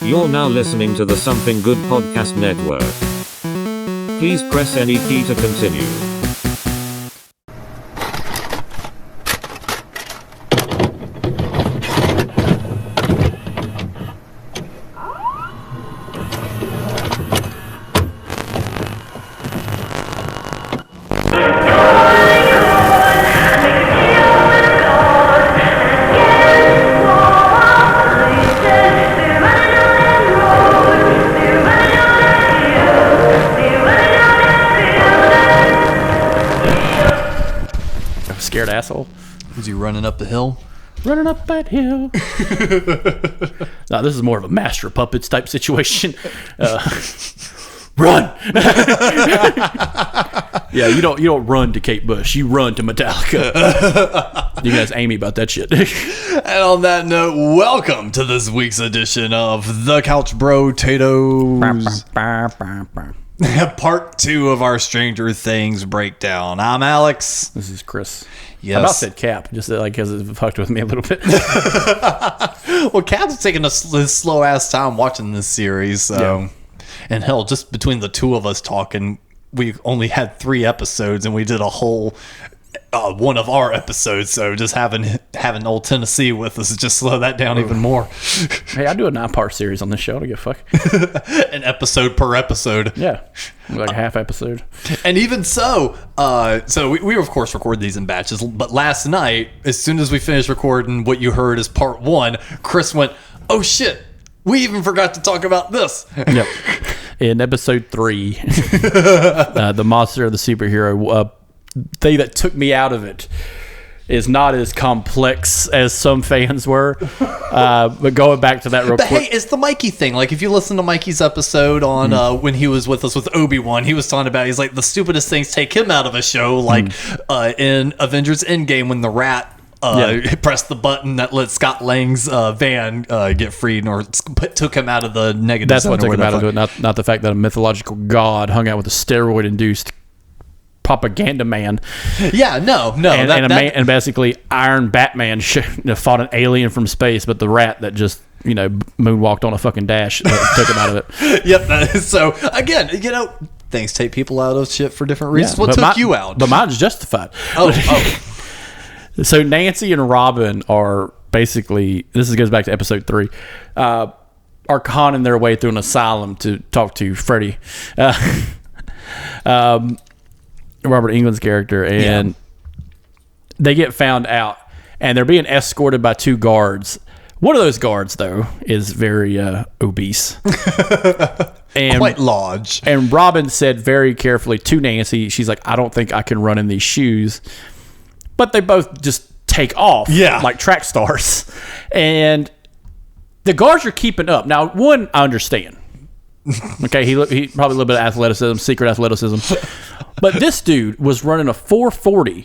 You're now listening to the Something Good Podcast Network. Please press any key to continue. Scared asshole. Was he running up the hill? Running up that hill. No, this is more of a master of puppets type situation. Run. Yeah, you don't run to Kate Bush. You run to Metallica. You guys Amy about that shit. And on that note, welcome to this week's edition of The Couch Bro Tatoes. Part 2 of our Stranger Things breakdown. I'm Alex. This is Chris. Yes. I about said Cap, just like because it fucked with me a little bit. Well, Cap's taking a slow ass time watching this series, so. Yeah. And hell, just between the two of us talking, we only had 3 episodes, and we did a whole one of our episodes. So just having old Tennessee with us just slow that down even more. Hey, I do a 9-part series on this show. I don't give a fuck. An episode per episode. Yeah, like a half episode. And even so, we of course record these in batches. But last night, as soon as we finished recording, what you heard is part 1. Chris went, "Oh shit, we even forgot to talk about this." Yep. In episode 3, the monster of the superhero. Thing that took me out of it is not as complex as some fans were. But going back to that real quick. Hey, it's the Mikey thing. Like, if you listen to Mikey's episode on when he was with us with Obi-Wan, he was talking about, he's like, the stupidest things take him out of a show. Like in Avengers Endgame, when the rat pressed the button that let Scott Lang's van get freed, or took him out of the negative. That's what took him out of it, not the fact that a mythological god hung out with a steroid-induced propaganda man. Yeah, no. And basically Iron Batman fought an alien from space, but the rat that just, moonwalked on a fucking dash took him out of it. Yep. So, again, things take people out of shit for different reasons. What took you out? But mine's justified. Oh. So Nancy and Robin are basically, this goes back to episode 3, are conning their way through an asylum to talk to Freddy. Robert Englund's character, and they get found out, and they're being escorted by 2 guards. One of those guards, though, is very obese. And quite large. And Robin said very carefully to Nancy, she's like, "I don't think I can run in these shoes." But they both just take off like track stars. And the guards are keeping up. Now, one, I understand. Okay, he probably a little bit of athleticism, secret athleticism. But this dude was running a 440.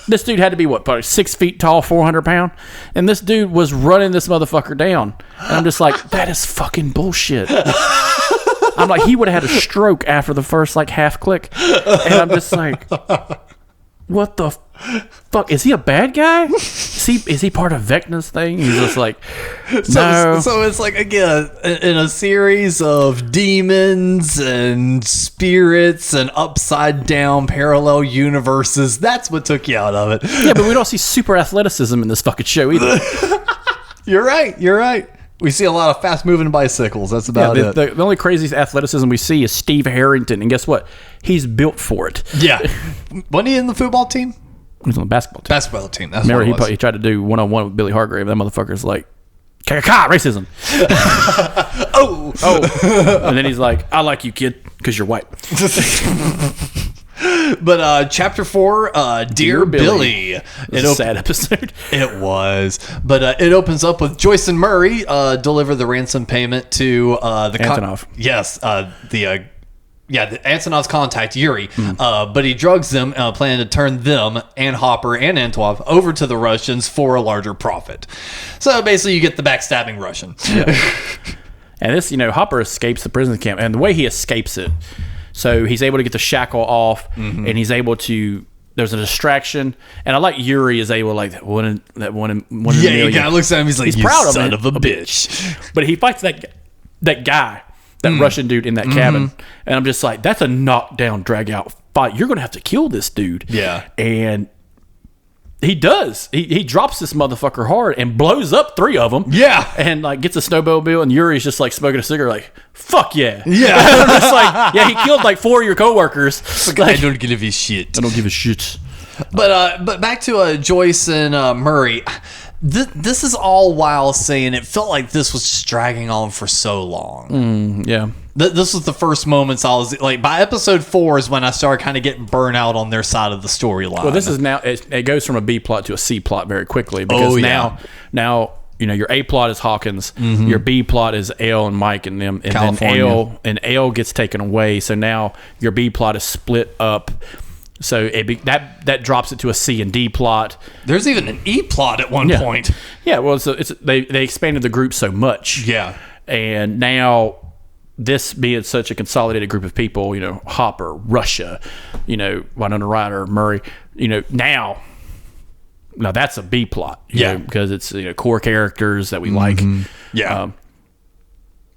This dude had to be, probably 6 feet tall, 400 pound. And this dude was running this motherfucker down. And I'm just like, that is fucking bullshit. I'm like, he would have had a stroke after the first, half click. And I'm just like, what the fuck? Is he a bad guy? Is he part of VECNA's thing? He's just like, no. So it's like, again, in a series of demons and spirits and upside down parallel universes, that's what took you out of it. Yeah, but we don't see super athleticism in this fucking show either. You're right. We see a lot of fast-moving bicycles. That's about it. The only crazy athleticism we see is Steve Harrington, and guess what? He's built for it. Yeah. Wasn't he in the football team? He was on the basketball team. Basketball team. That's Remember, what he tried to do one-on-one with Billy Hargrave. That motherfucker's like, racism. Oh. And then he's like, "I like you, kid, because you're white." But chapter 4, Dear Billy. It was a sad episode. It was. But it opens up with Joyce and Murray deliver the ransom payment to the Antonov. the Antonov's contact, Yuri. But he drugs them, planning to turn them and Hopper and Antonov over to the Russians for a larger profit. So basically you get the backstabbing Russian. Yeah. And this, Hopper escapes the prison camp, and the way he escapes it, so he's able to get the shackle off, and he's able to there's a distraction, and I like Yuri is able like that one in a million. The guy looks at him. He's like, he's "You proud son of a bitch." But he fights that guy, that Russian dude in that cabin, and I'm just like, that's a knockdown, drag out fight. You're gonna have to kill this dude. Yeah, and he does. He drops this motherfucker hard and blows up 3 of them. Yeah, and like gets a snowmobile, and Yuri's just like smoking a cigarette, like fuck yeah. Yeah, I'm just like, yeah, he killed like 4 of your coworkers. Like, I don't give a shit. I don't give a shit. But back to Joyce and Murray. This is all while saying it felt like this was just dragging on for so long. Yeah. This was the first moments I was like, by episode 4 is when I started kind of getting burnt out on their side of the storyline. Well, this is now, it goes from a B plot to a C plot very quickly because now, you know, your A plot is Hawkins, your B plot is Ale and Mike and them, and California. then Ale gets taken away. So now your B plot is split up. So that drops it to a C and D plot. There's even an E plot at one point. Yeah, well, they expanded the group so much. Yeah, and now this being such a consolidated group of people, you know, Hopper, Russia, you know, Winona Ryder, Murray, you know, now that's a B plot. You know, because it's, you know, core characters that we like. Yeah,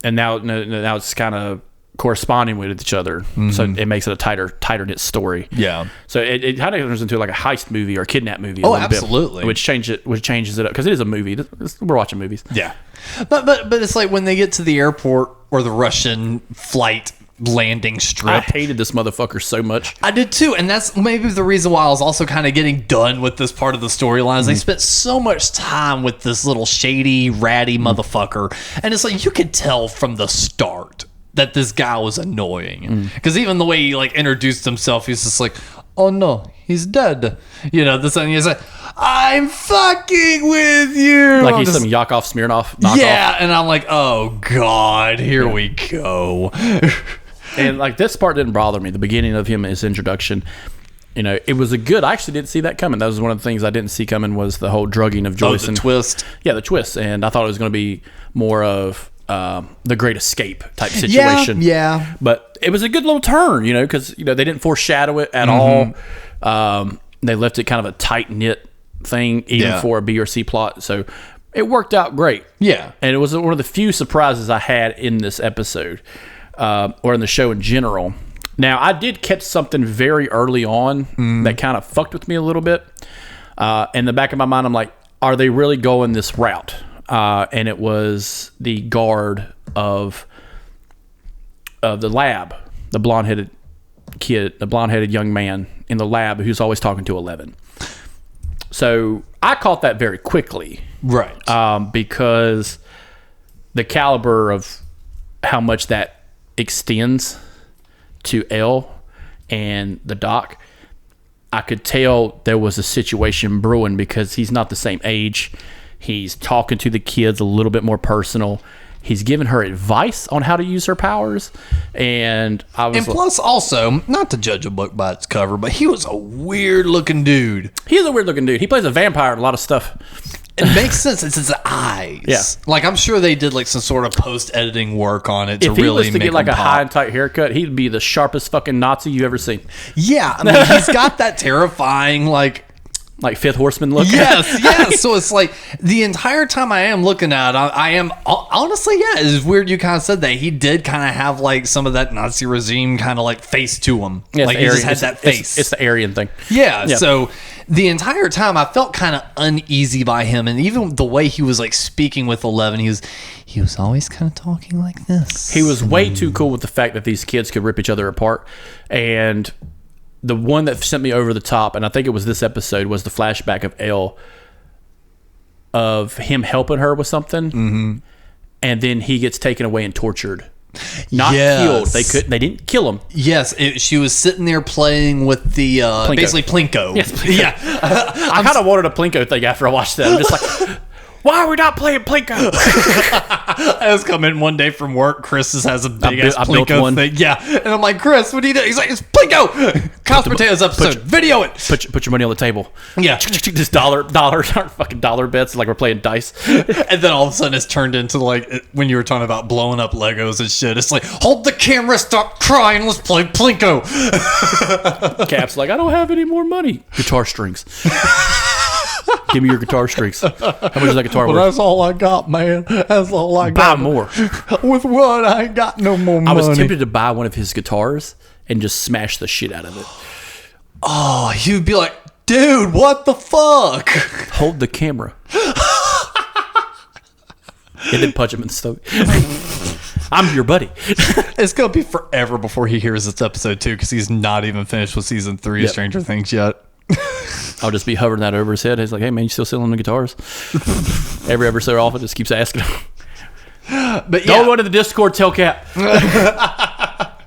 and now it's kind of corresponding with each other, so it makes it a tighter knit story. Yeah, so it kind of turns into like a heist movie or a kidnap movie. Absolutely, which changes it up because it is a movie. We're watching movies. Yeah, but it's like when they get to the airport or the Russian flight landing strip. I hated this motherfucker so much. I did too, and that's maybe the reason why I was also kind of getting done with this part of the storyline. They spent so much time with this little shady, ratty motherfucker, and it's like you could tell from the start that this guy was annoying. Because even the way he like introduced himself, he's just like, "Oh no, he's dead." You know, this and he's like, "I'm fucking with you." Like he's some Yakov Smirnoff knockoff. Yeah, and I'm like, "Oh God, here we go." And like this part didn't bother me. The beginning of his introduction, you know, it was I actually didn't see that coming. That was one of the things I didn't see coming was the whole drugging of Joyce. The twist. Yeah, the twist. And I thought it was going to be more of the Great Escape type situation. Yeah. But it was a good little turn, you know, because, you know, they didn't foreshadow it at all. They left it kind of a tight-knit thing, even for a B or C plot. So it worked out great. Yeah. And it was one of the few surprises I had in this episode. Or in the show in general. Now, I did catch something very early on that kind of fucked with me a little bit. In the back of my mind, I'm like, are they really going this route? And it was the guard of the lab, the blonde-headed kid, the blonde-headed young man in the lab who's always talking to 11. So I caught that very quickly. Right. Because the caliber of how much that extends to L and the doc, I could tell there was a situation brewing because he's not the same age. He's talking to the kids a little bit more personal. He's giving her advice on how to use her powers. And I was plus also, not to judge a book by its cover, but he was a weird looking dude. He is a weird looking dude. He plays a vampire in a lot of stuff. It makes sense. It's his eyes. Yeah. Like, I'm sure they did like some sort of post-editing work on it to if he really was to make get like him a pop. high and tight haircut, he'd be the sharpest fucking Nazi you ever seen. Yeah. I mean, he's got that terrifying, like Fifth Horseman look. Yes. So it's like the entire time I am looking at it, I am honestly, it's weird you kind of said that. He did kind of have like some of that Nazi regime kind of like face to him. Yeah, like he just had that face. It's the Aryan thing. Yeah. So the entire time I felt kind of uneasy by him, and even the way he was like speaking with 11, he was always kind of talking like this. He was way too cool with the fact that these kids could rip each other apart. And the one that sent me over the top, and I think it was this episode, was the flashback of Elle, of him helping her with something, and then he gets taken away and tortured. Not killed. They didn't kill him. Yes, she was sitting there playing with the basically Plinko. Yes, Plinko. Yeah. I kind of wanted a Plinko thing after I watched that. I'm just like, Why are we not playing Plinko? I was coming one day from work. Chris has a big ass I built Plinko one. thing. Yeah. And I'm like, Chris, what do you do? He's like, it's Plinko. Couch Potatoes episode. Video it. Put your money on the table. Yeah. Just fucking dollar bets like we're playing dice. And then all of a sudden it's turned into like when you were talking about blowing up Legos and shit. It's like, hold the camera, stop crying, let's play Plinko. Cap's like, I don't have any more money. Guitar strings. Give me your guitar strings. How much is that guitar worth? That's all I got, man. That's all I got. Buy more. With what? I ain't got no more money. I was tempted to buy one of his guitars and just smash the shit out of it. Oh, you'd be like, dude, what the fuck? Hold the camera. And then punch him in the stomach. I'm your buddy. It's going to be forever before he hears this episode, too, because he's not even finished with season 3 of Stranger Things yet. I'll just be hovering that over his head. He's like, hey, man, you still selling the guitars? Every so often, just keeps asking him. But yeah. Don't go to the Discord, tell Cap. But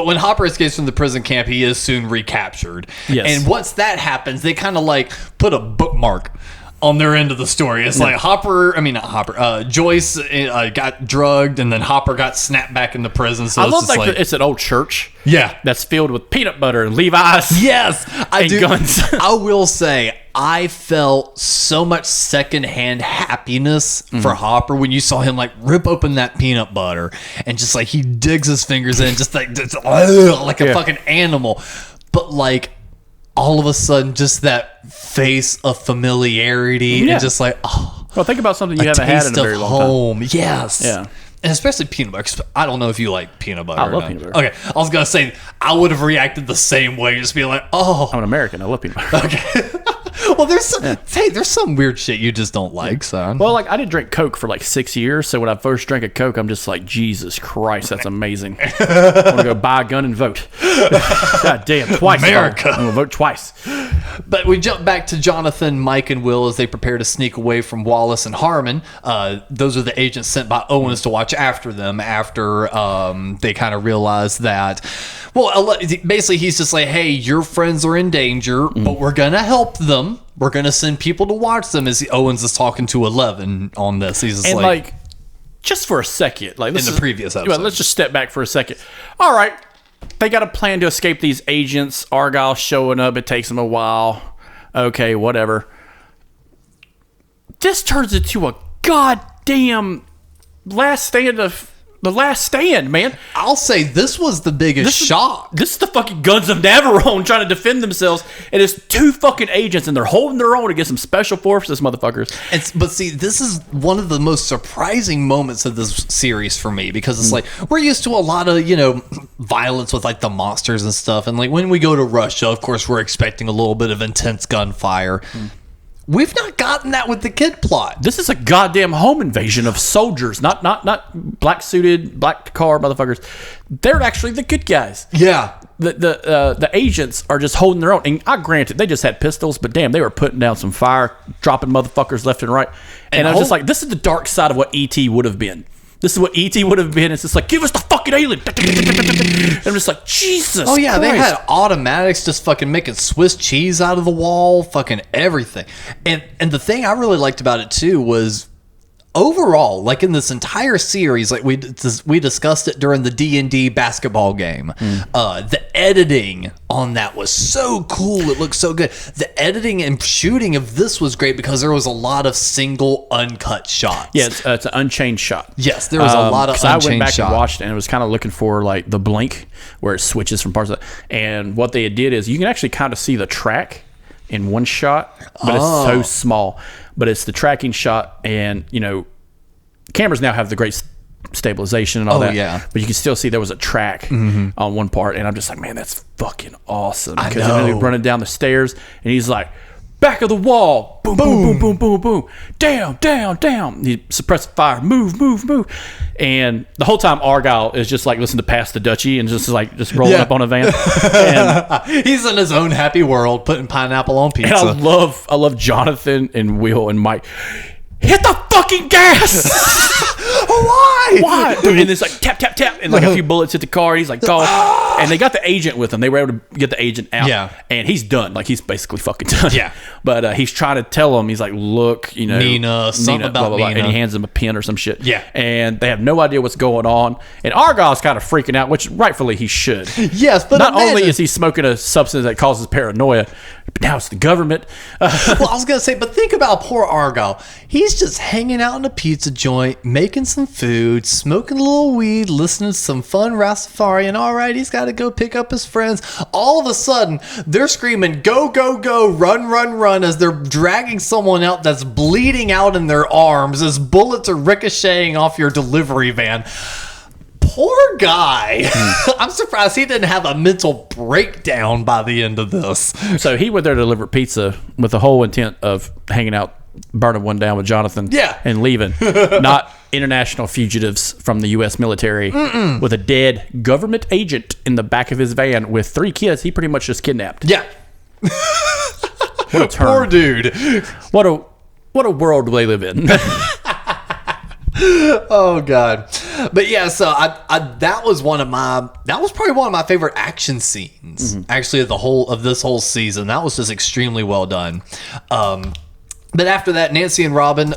when Hopper escapes from the prison camp, he is soon recaptured. Yes. And once that happens, they kind of like put a bookmark on their end of the story. It's like Joyce got drugged, and then Hopper got snapped back into prison. So I love it's an old church. Yeah. That's filled with peanut butter and Levi's. Yes. And guns. I will say, I felt so much secondhand happiness for Hopper when you saw him like rip open that peanut butter and just like he digs his fingers in just like a fucking animal. But like all of a sudden, just that face of familiarity and just like, well, think about something you haven't had in a very long time. Yes. Yeah. And especially peanut butter. 'Cause I don't know if you like peanut butter. I love peanut butter. Okay. I was going to say, I would have reacted the same way. Just be like, I'm an American. I love peanut butter. Okay. Well, there's some weird shit you just don't like, son. Well, like I didn't drink Coke for like 6 years, so when I first drank a Coke, I'm just like, Jesus Christ, that's amazing. I want to go buy a gun and vote. God damn, twice. America. I'm gonna vote twice. But we jump back to Jonathan, Mike, and Will as they prepare to sneak away from Wallace and Harmon. Those are the agents sent by Owens to watch after them after they kind of realize that. Well, basically, he's just like, hey, your friends are in danger, but we're going to help them. We're going to send people to watch them as Owens is talking to 11 on this. He's just like, just for a second. Like in the previous episode. Let's just step back for a second. All right. They got a plan to escape these agents. Argyle showing up. It takes them a while. Okay, whatever. This turns into a goddamn last stand, man. I'll say this was the biggest shock. This is the fucking Guns of Navarone trying to defend themselves. And it's 2 fucking agents, and they're holding their own against some special forces motherfuckers. But see, this is one of the most surprising moments of this series for me, because it's like, we're used to a lot of, violence with like the monsters and stuff. And like when we go to Russia, of course, we're expecting a little bit of intense gunfire. We've not gotten that with the kid plot. This is a goddamn home invasion of soldiers, not black suited, black car motherfuckers. They're actually the good guys. Yeah. The agents are just holding their own. And I granted, they just had pistols, but damn, they were putting down some fire, dropping motherfuckers left and right. And I was just like, this is the dark side of what E.T. would have been. This is what E.T. would have been. It's just like, give us the fucking alien. I'm just like, Jesus Oh, yeah, Christ. They had automatics just fucking making Swiss cheese out of the wall, fucking everything. And the thing I really liked about it, too, was overall, like in this entire series, like we discussed it during the D&D basketball game, the editing on that was so cool. It looked so good. The editing and shooting of this was great because there was a lot of single uncut shots. Yeah, it's an unchanged shot. Yes, there was a lot of unchanged shots. I went back and watched it, and it was kind of looking for like the blink where it switches from parts of it. And what they did is you can actually kind of see the track in one shot, but it's so small. But it's the tracking shot, and cameras now have the great stabilization and all that. Yeah. But you can still see there was a track on one part, and I'm just like, man, that's fucking awesome. Because they're running down the stairs, and he's like, back of the wall, boom, boom, boom, boom, boom, boom, down, down, down. He suppressed fire, move, move, move. And the whole time Argyle is just like listening to Pass the Dutchie and just rolling up on a van. And he's in his own happy world, putting pineapple on pizza. And I love Jonathan and Will and Mike. Hit the fucking gas! Why? Why? and it's like tap, tap, tap, and like a few bullets hit the car. He's like, gone. And they got the agent with them. They were able to get the agent out. Yeah. And he's done. Like, he's basically fucking done. Yeah. But he's trying to tell him, he's like, look, you know, Nina, something about blah, blah, blah, Nina. and he hands him a pen or some shit. Yeah. And they have no idea what's going on. And Argyle's kind of freaking out, which rightfully he should. Yes, but not only is he smoking a substance that causes paranoia, but now it's the government. Well, I was gonna say, but think about poor Argyle. He's just hanging out in a pizza joint, making some food, smoking a little weed, listening to some fun Rastafarian. All right, he's got to go pick up his friends. All of a sudden, they're screaming, "Go, go, go! Run, run, run!" as they're dragging someone out that's bleeding out in their arms as bullets are ricocheting off your delivery van. Poor guy. I'm surprised he didn't have a mental breakdown by the end of this. So he went there to deliver pizza with the whole intent of hanging out, burning one down with Jonathan, and leaving. Not international fugitives from the U.S. military with a dead government agent in the back of his van with 3 kids he pretty much just kidnapped. Yeah. What a turn. Poor dude. What a world they live in. Oh God. But yeah, so I that was probably one of my favorite action scenes actually of this whole season. That was just extremely well done. But after that, Nancy and Robin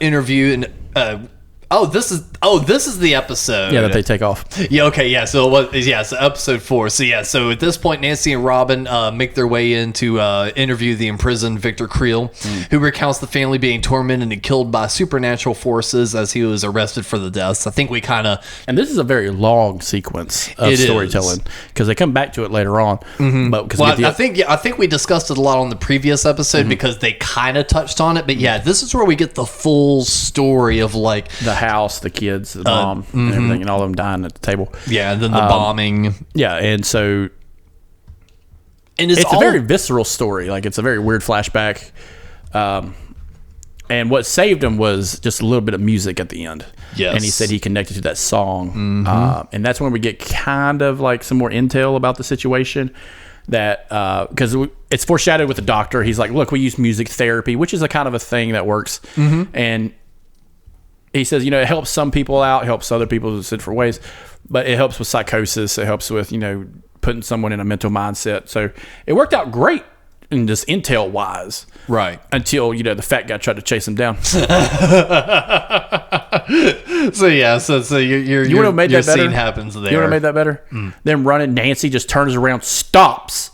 interview and this is the episode. Yeah, that they take off. Yeah, okay, yeah. So it was, so episode 4. So yeah, so at this point, Nancy and Robin make their way in to interview the imprisoned Victor Creel, who recounts the family being tormented and killed by supernatural forces as he was arrested for the deaths. I think we kind of... And this is a very long sequence of storytelling because they come back to it later on. But I think we discussed it a lot on the previous episode because they kind of touched on it. But yeah, this is where we get the full story of like... The house, the kids, the mom, and everything, and all of them dying at the table. Yeah, and then the bombing. Yeah, and so and it's a very visceral story. Like, it's a very weird flashback. And what saved him was just a little bit of music at the end. Yes. And he said he connected to that song. And that's when we get kind of like some more intel about the situation. That because it's foreshadowed with the doctor. He's like, look, we use music therapy, which is a kind of a thing that works. And he says, it helps some people out, helps other people in different ways, but it helps with psychosis. It helps with, putting someone in a mental mindset. So it worked out great in just intel wise. Right. Until, the fat guy tried to chase him down. So yeah, so your scene happens there. You would have made that better? Them running, Nancy just turns around, stops,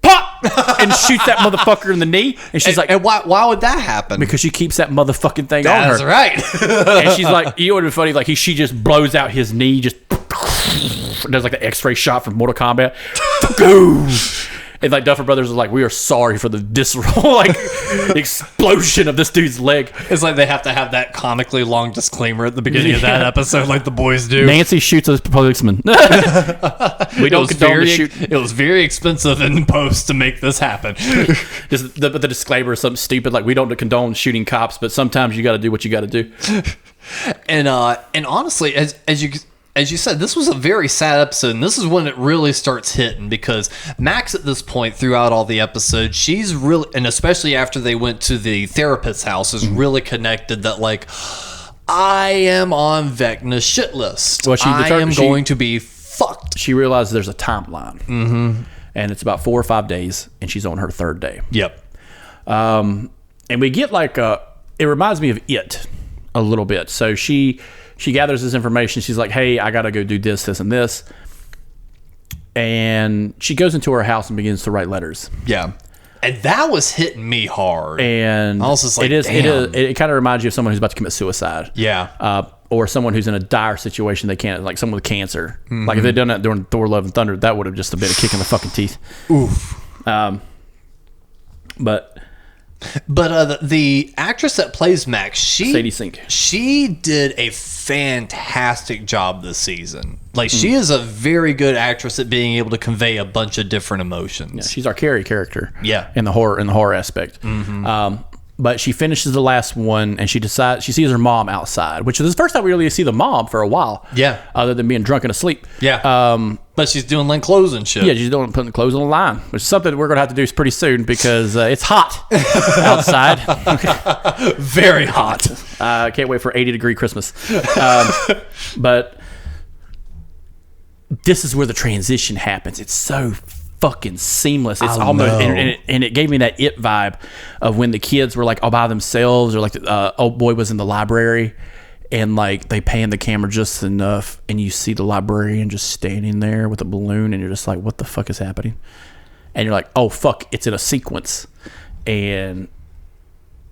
pop, and shoots that motherfucker in the knee. And she's like, and why would that happen? Because she keeps that motherfucking thing on her. That's right. And she's like, would have been funny, like she just blows out his knee, just does like the X-ray shot from Mortal Kombat. And like Duffer Brothers was like, we are sorry for the visceral explosion of this dude's leg. It's like they have to have that comically long disclaimer at the beginning of that episode, like the boys do. Nancy shoots a policeman. We don't condone the shoot. It was very expensive in post to make this happen. Just the disclaimer is something stupid, like we don't condone shooting cops, but sometimes you got to do what you got to do. And honestly, as you said, this was a very sad episode, and this is when it really starts hitting, because Max at this point throughout all the episodes, she's really, and especially after they went to the therapist's house, is really connected that like, I am on VECNA's shit list. Well, I am going to be fucked. She realizes there's a timeline, and it's about 4 or 5 days, and she's on her 3rd day. Yep. And we get like it reminds me of It a little bit. So she gathers this information. She's like, hey, I got to go do this, this, and this. And she goes into her house and begins to write letters. Yeah. And that was hitting me hard. And I was just like, it kind of reminds you of someone who's about to commit suicide. Yeah. Or someone who's in a dire situation they can't, like someone with cancer. Like if they'd done that during Thor Love and Thunder, that would have just been a kick in the fucking teeth. Oof. But the actress that plays Max, Sadie Sink, she did a fantastic job this season. Like she is a very good actress at being able to convey a bunch of different emotions. Yeah, she's our Carrie character. Yeah, in the horror aspect. But she finishes the last one, and she sees her mom outside, which is the first time we really see the mom for a while. Yeah. Other than being drunk and asleep. Yeah. But she's doing like clothes and shit. Yeah, she's putting clothes on the line, which is something we're going to have to do pretty soon because it's hot outside. Very hot. Can't wait for 80-degree Christmas. But this is where the transition happens. It's so fucking seamless. It's almost, and it gave me that It vibe of when the kids were like all by themselves, or like the old boy was in the library, and like they pan the camera just enough, and you see the librarian just standing there with a balloon, and you're just like, what the fuck is happening? And you're like, oh fuck, it's in a sequence, and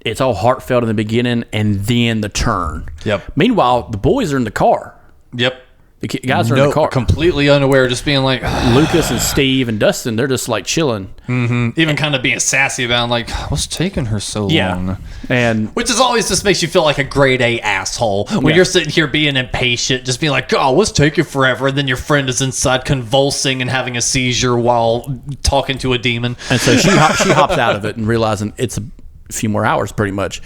it's all heartfelt in the beginning, and then the turn. Yep. Meanwhile, the boys are in the car. Yep. The guys are in the car, completely unaware, just being like Lucas and Steve and Dustin. They're just like chilling, even kind of being sassy about like, what's taking her so long? And which is always just makes you feel like a grade A asshole when you're sitting here being impatient, just being like, oh, what's taking forever? And then your friend is inside convulsing and having a seizure while talking to a demon. And so she hops out of it and realizing it's a few more hours, pretty much.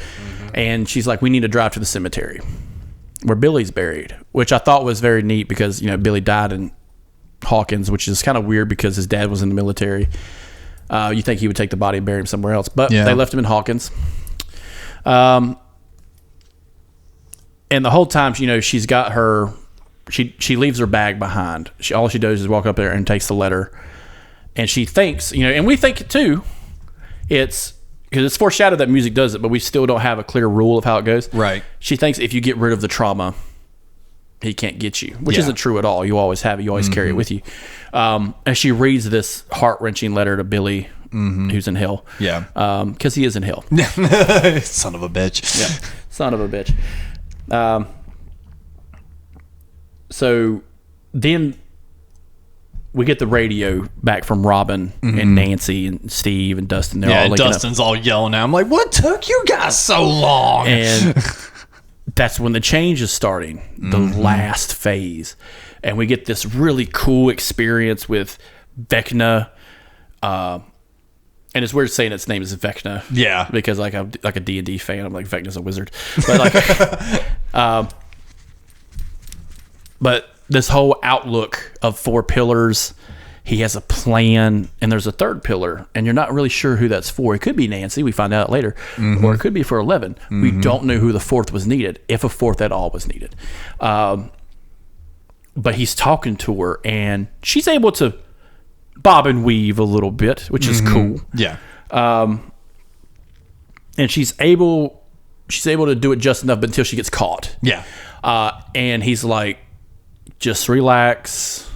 And she's like, we need to drive to the cemetery where Billy's buried, which I thought was very neat because, you know, Billy died in Hawkins, which is kind of weird because his dad was in the military. You think he would take the body and bury him somewhere else, but they left him in Hawkins. And the whole time, you know, she's got her, she leaves her bag behind. All she does is walk up there and takes the letter, and she thinks, you know, and we think it too. It's because it's foreshadowed that music does it, but we still don't have a clear rule of how it goes. Right. She thinks if you get rid of the trauma, he can't get you, which isn't true at all. You always have it. You always carry it with you. And she reads this heart-wrenching letter to Billy, who's in hell. Yeah. Because he is in hell. Son of a bitch. Yeah. Son of a bitch. So then we get the radio back from Robin and Nancy and Steve and Dustin. They're all linking Dustin's all yelling at him like, what took you guys so long? And that's when the change is starting, the last phase. And we get this really cool experience with VECNA. And it's weird saying its name is VECNA. Yeah. Because like I'm like a D&D fan. I'm like, VECNA's a wizard. But like, but this whole outlook of 4 pillars, he has a plan, and there's a third pillar, and you're not really sure who that's for. It could be Nancy, we find out later, or it could be for 11. We don't know who the fourth was needed, if a fourth at all was needed. But he's talking to her, and she's able to bob and weave a little bit, which is cool. Yeah. And she's able to do it just enough, but until she gets caught. Yeah. And he's like, just relax.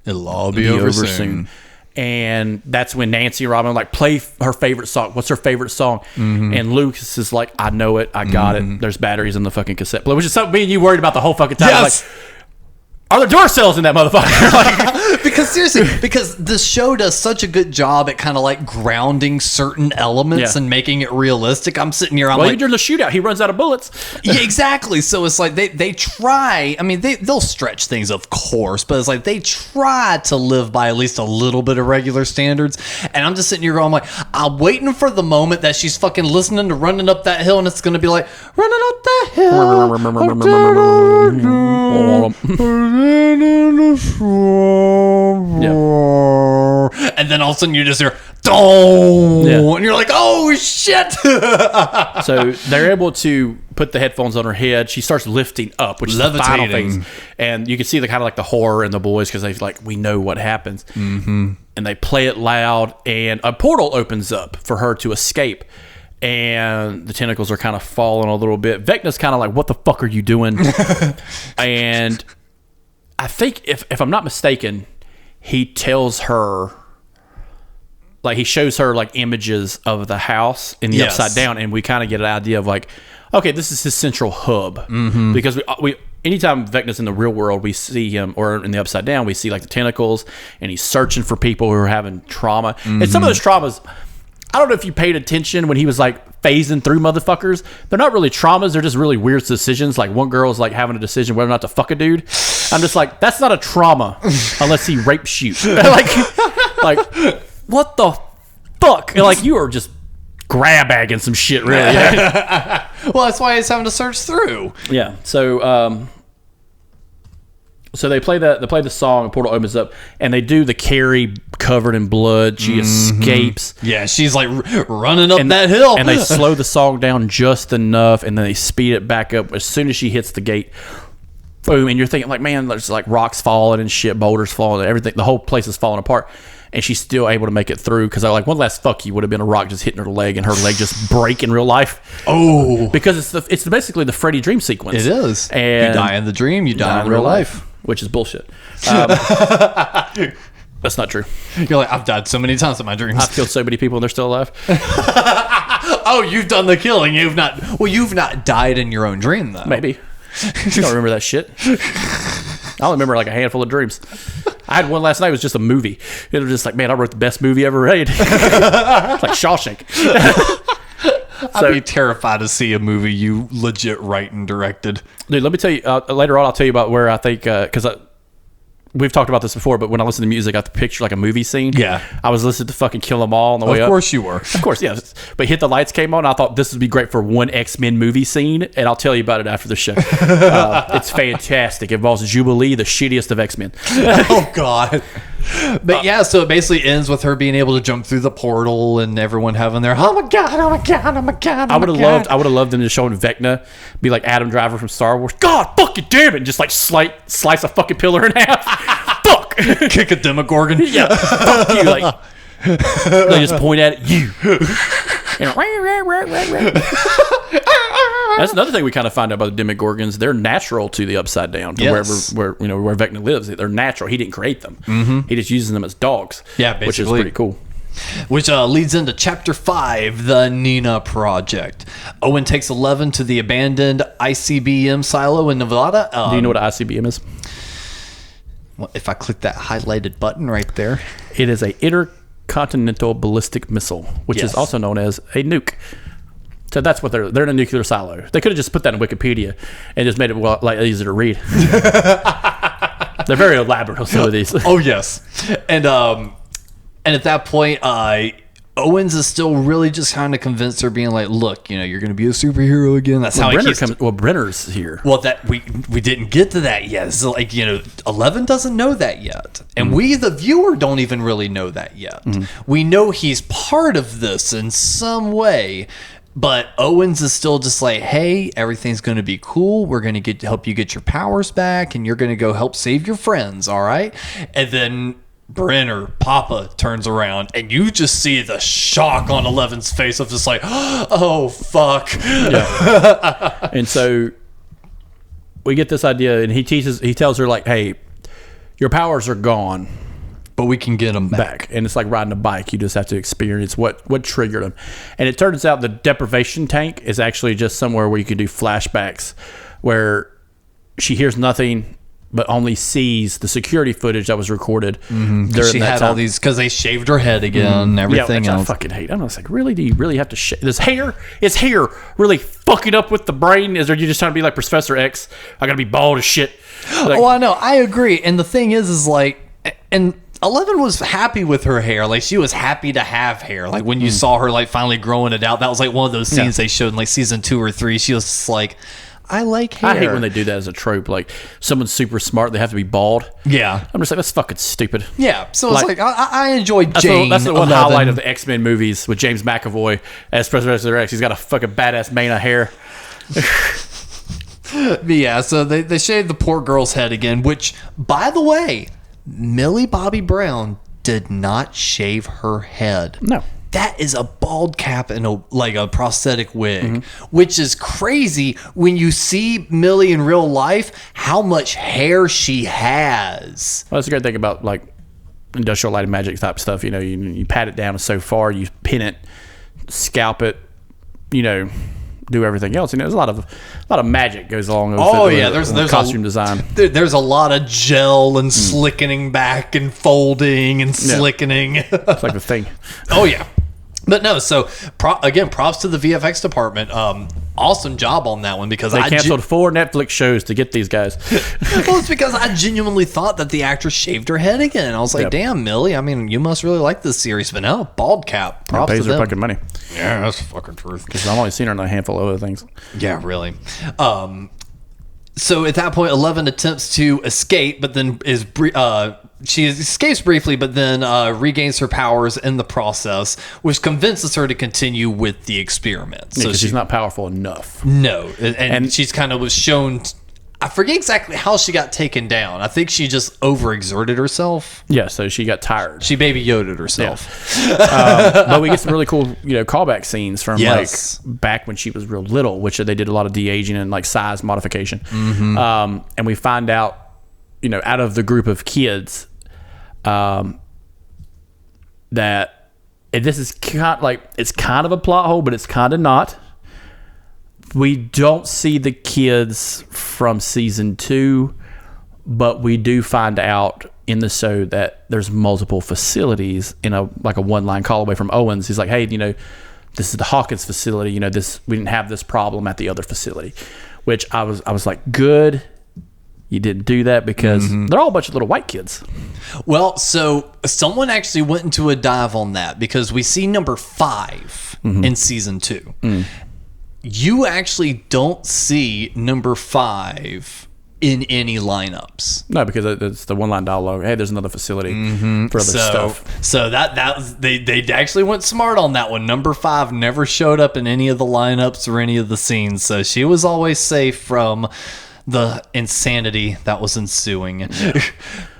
It'll all be over soon. And that's when Nancy and Robin like play her favorite song. What's her favorite song? And Lucas is like, I know it. I got it. There's batteries in the fucking cassette player, which is something me and you worried about the whole fucking time. Yes. Like, are there door cells in that motherfucker? Like, because seriously, because the show does such a good job at kind of like grounding certain elements and making it realistic. I'm sitting here, I'm like, during the shootout, he runs out of bullets. Yeah, exactly. So it's like they try. I mean, they'll stretch things, of course, but it's like they try to live by at least a little bit of regular standards. And I'm just sitting here going, like, I'm waiting for the moment that she's fucking listening to Running Up That Hill, and it's gonna be like, running up that hill. And then all of a sudden you just hear and you're like, oh shit. So they're able to put the headphones on her head. She starts lifting up, which is the final phase, and you can see the kind of like the horror in the boys because they like, we know what happens. And they play it loud, and a portal opens up for her to escape. And the tentacles are kind of falling a little bit. Vecna's kind of like, what the fuck are you doing? And I think, if I'm not mistaken, he tells her, like, he shows her like images of the house in the upside down, and we kind of get an idea of like, okay, this is his central hub. Because we anytime Vecna's in the real world, we see him, or in the upside down, we see like the tentacles, and he's searching for people who are having trauma. And some of those traumas, I don't know if you paid attention when he was like phasing through motherfuckers. They're not really traumas. They're just really weird decisions. Like one girl's like having a decision whether or not to fuck a dude. I'm just like, that's not a trauma unless he rapes you. like what the fuck? And like, you are just grab bagging some shit, really. Well, that's why it's having to search through. Yeah. So they play the song, and portal opens up, and they do the Carrie covered in blood. She escapes. Yeah, she's like running up that hill. And they slow the song down just enough, and then they speed it back up as soon as she hits the gate. Boom, and you're thinking like, man, there's like rocks falling and shit, boulders falling, everything. The whole place is falling apart, and she's still able to make it through. Because I like one last fuck you would have been a rock just hitting her leg, and her leg just break in real life. Oh, because it's basically the Freddy dream sequence. It is. And you die in the dream, you die in real life, which is bullshit. That's not true. You're like, I've died so many times in my dreams. I've killed so many people, and they're still alive. Oh, you've done the killing. You've not died in your own dream though. Maybe. You don't remember that shit. I only remember like a handful of dreams. I had one last night. It was just a movie. It was just like, man, I wrote the best movie ever made. It's like Shawshank. I'd be terrified to see a movie you legit write and directed. Dude, let me tell you, later on I'll tell you about where I think, because we've talked about this before, but when I listen to music, I picture like a movie scene. Yeah. I was listening to fucking Kill 'Em All on the way up. Of course you were. Of course, yeah. But Hit the Lights came on. I thought this would be great for one X-Men movie scene, and I'll tell you about it after the show. It's fantastic. It involves Jubilee, the shittiest of X-Men. Oh, God. But yeah, so it basically ends with her being able to jump through the portal and everyone having their, oh my God, oh my God, oh my God, I would have loved them to show in VECNA, be like Adam Driver from Star Wars. God fucking damn it. And just like slice a fucking pillar in half. Fuck. Kick a Demogorgon. Yeah. Fuck you. Like, they just point at it. You. That's another thing we kind of find out about the Demogorgons. They're natural to the Upside Down, to where VECNA lives. They're natural. He didn't create them. Mm-hmm. He just uses them as dogs. Yeah, basically. Which is pretty cool. Which leads into Chapter 5, the Nina Project. Owen takes 11 to the abandoned ICBM silo in Nevada. Do you know what an ICBM is? Well, if I click that highlighted button right there. It is a intercontinental ballistic missile, which is also known as a nuke. So that's what they're in a nuclear silo. They could have just put that in Wikipedia and just made it easier to read. They're very elaborate, some of these. Oh, yes. And at that point, Owens is still really just kind of convinced her, being like, look, you're going to be a superhero again. That's how Brenner's here. Well, that we didn't get to that yet. So, 11 doesn't know that yet. And we, the viewer, don't even really know that yet. Mm-hmm. We know he's part of this in some way. But Owens is still just like, hey, everything's going to be cool. We're going to help you get your powers back, and you're going to go help save your friends, all right? And then Brenner, Papa, turns around, and you just see the shock on Eleven's face of just like, oh, fuck. Yeah. And so we get this idea, and he tells her, like, hey, your powers are gone. But we can get them back. And it's like riding a bike. You just have to experience what triggered them. And it turns out the deprivation tank is actually just somewhere where you can do flashbacks, where she hears nothing but only sees the security footage that was recorded. Mm-hmm. She had all these, because they shaved her head again and everything else. I fucking hate. I'm just like, really? Do you really have to shave this hair? Is hair really fucking up with the brain? Are you just trying to be like Professor X? I gotta be bald as shit. Like, I know. I agree. And the thing is like, and 11 was happy with her hair. Like, she was happy to have hair. Like, when you saw her, like, finally growing it out, that was, like, one of those scenes they showed in, like, season 2 or 3. She was just like, I like hair. I hate when they do that as a trope. Like, someone's super smart, they have to be bald. Yeah. I'm just like, that's fucking stupid. Yeah. So it's like I enjoyed Jane. That's the one highlight of the X-Men movies with James McAvoy as Professor X. He's got a fucking badass mane of hair. But yeah, so they shaved the poor girl's head again, which, by the way, Millie Bobby Brown did not shave her head. No. That is a bald cap and a prosthetic wig, which is crazy when you see Millie in real life, how much hair she has. Well, that's a great thing about like industrial light and magic type stuff. You pat it down so far, you pin it, scalp it, do everything else. There's a lot of magic goes along with there's costume design. There's a lot of gel and slickening back and folding and slickening. It's like the thing. Oh yeah. But no, so again, props to the VFX department. awesome job on that one because They canceled 4 Netflix shows to get these guys. Well, it's because I genuinely thought that the actress shaved her head again. I was like, damn, Millie, I mean, you must really like this series. But no, bald cap. Props pays to her them. fucking money. Yeah, that's fucking truth. Because I've only seen her in a handful of other things. Yeah, really. So at that point, 11 attempts to escape, but then she escapes briefly, but then regains her powers in the process, which convinces her to continue with the experiment. So she's not powerful enough. No, and she's kind of was shown. I forget exactly how she got taken down. I think she just overexerted herself. Yeah, so she got tired. She baby Yoda'd herself. But we get some really cool, callback scenes from like back when she was real little, which they did a lot of de-aging and like size modification. Mm-hmm. And we find out, out of the group of kids, that and this is it's kind of a plot hole, but it's kind of not. We don't see the kids from season 2, but we do find out in the show that there's multiple facilities in a one-line call away from Owens. He's like, hey, this is the Hawkins facility. We didn't have this problem at the other facility, which I was like, good. You didn't do that because they're all a bunch of little white kids. Well, so someone actually went into a dive on that because we see number 5 in season 2. You actually don't see number 5 in any lineups. No, because it's the one-line dialogue. Hey, there's another facility for other stuff. So that was, they actually went smart on that one. Number 5 never showed up in any of the lineups or any of the scenes, so she was always safe from the insanity that was ensuing.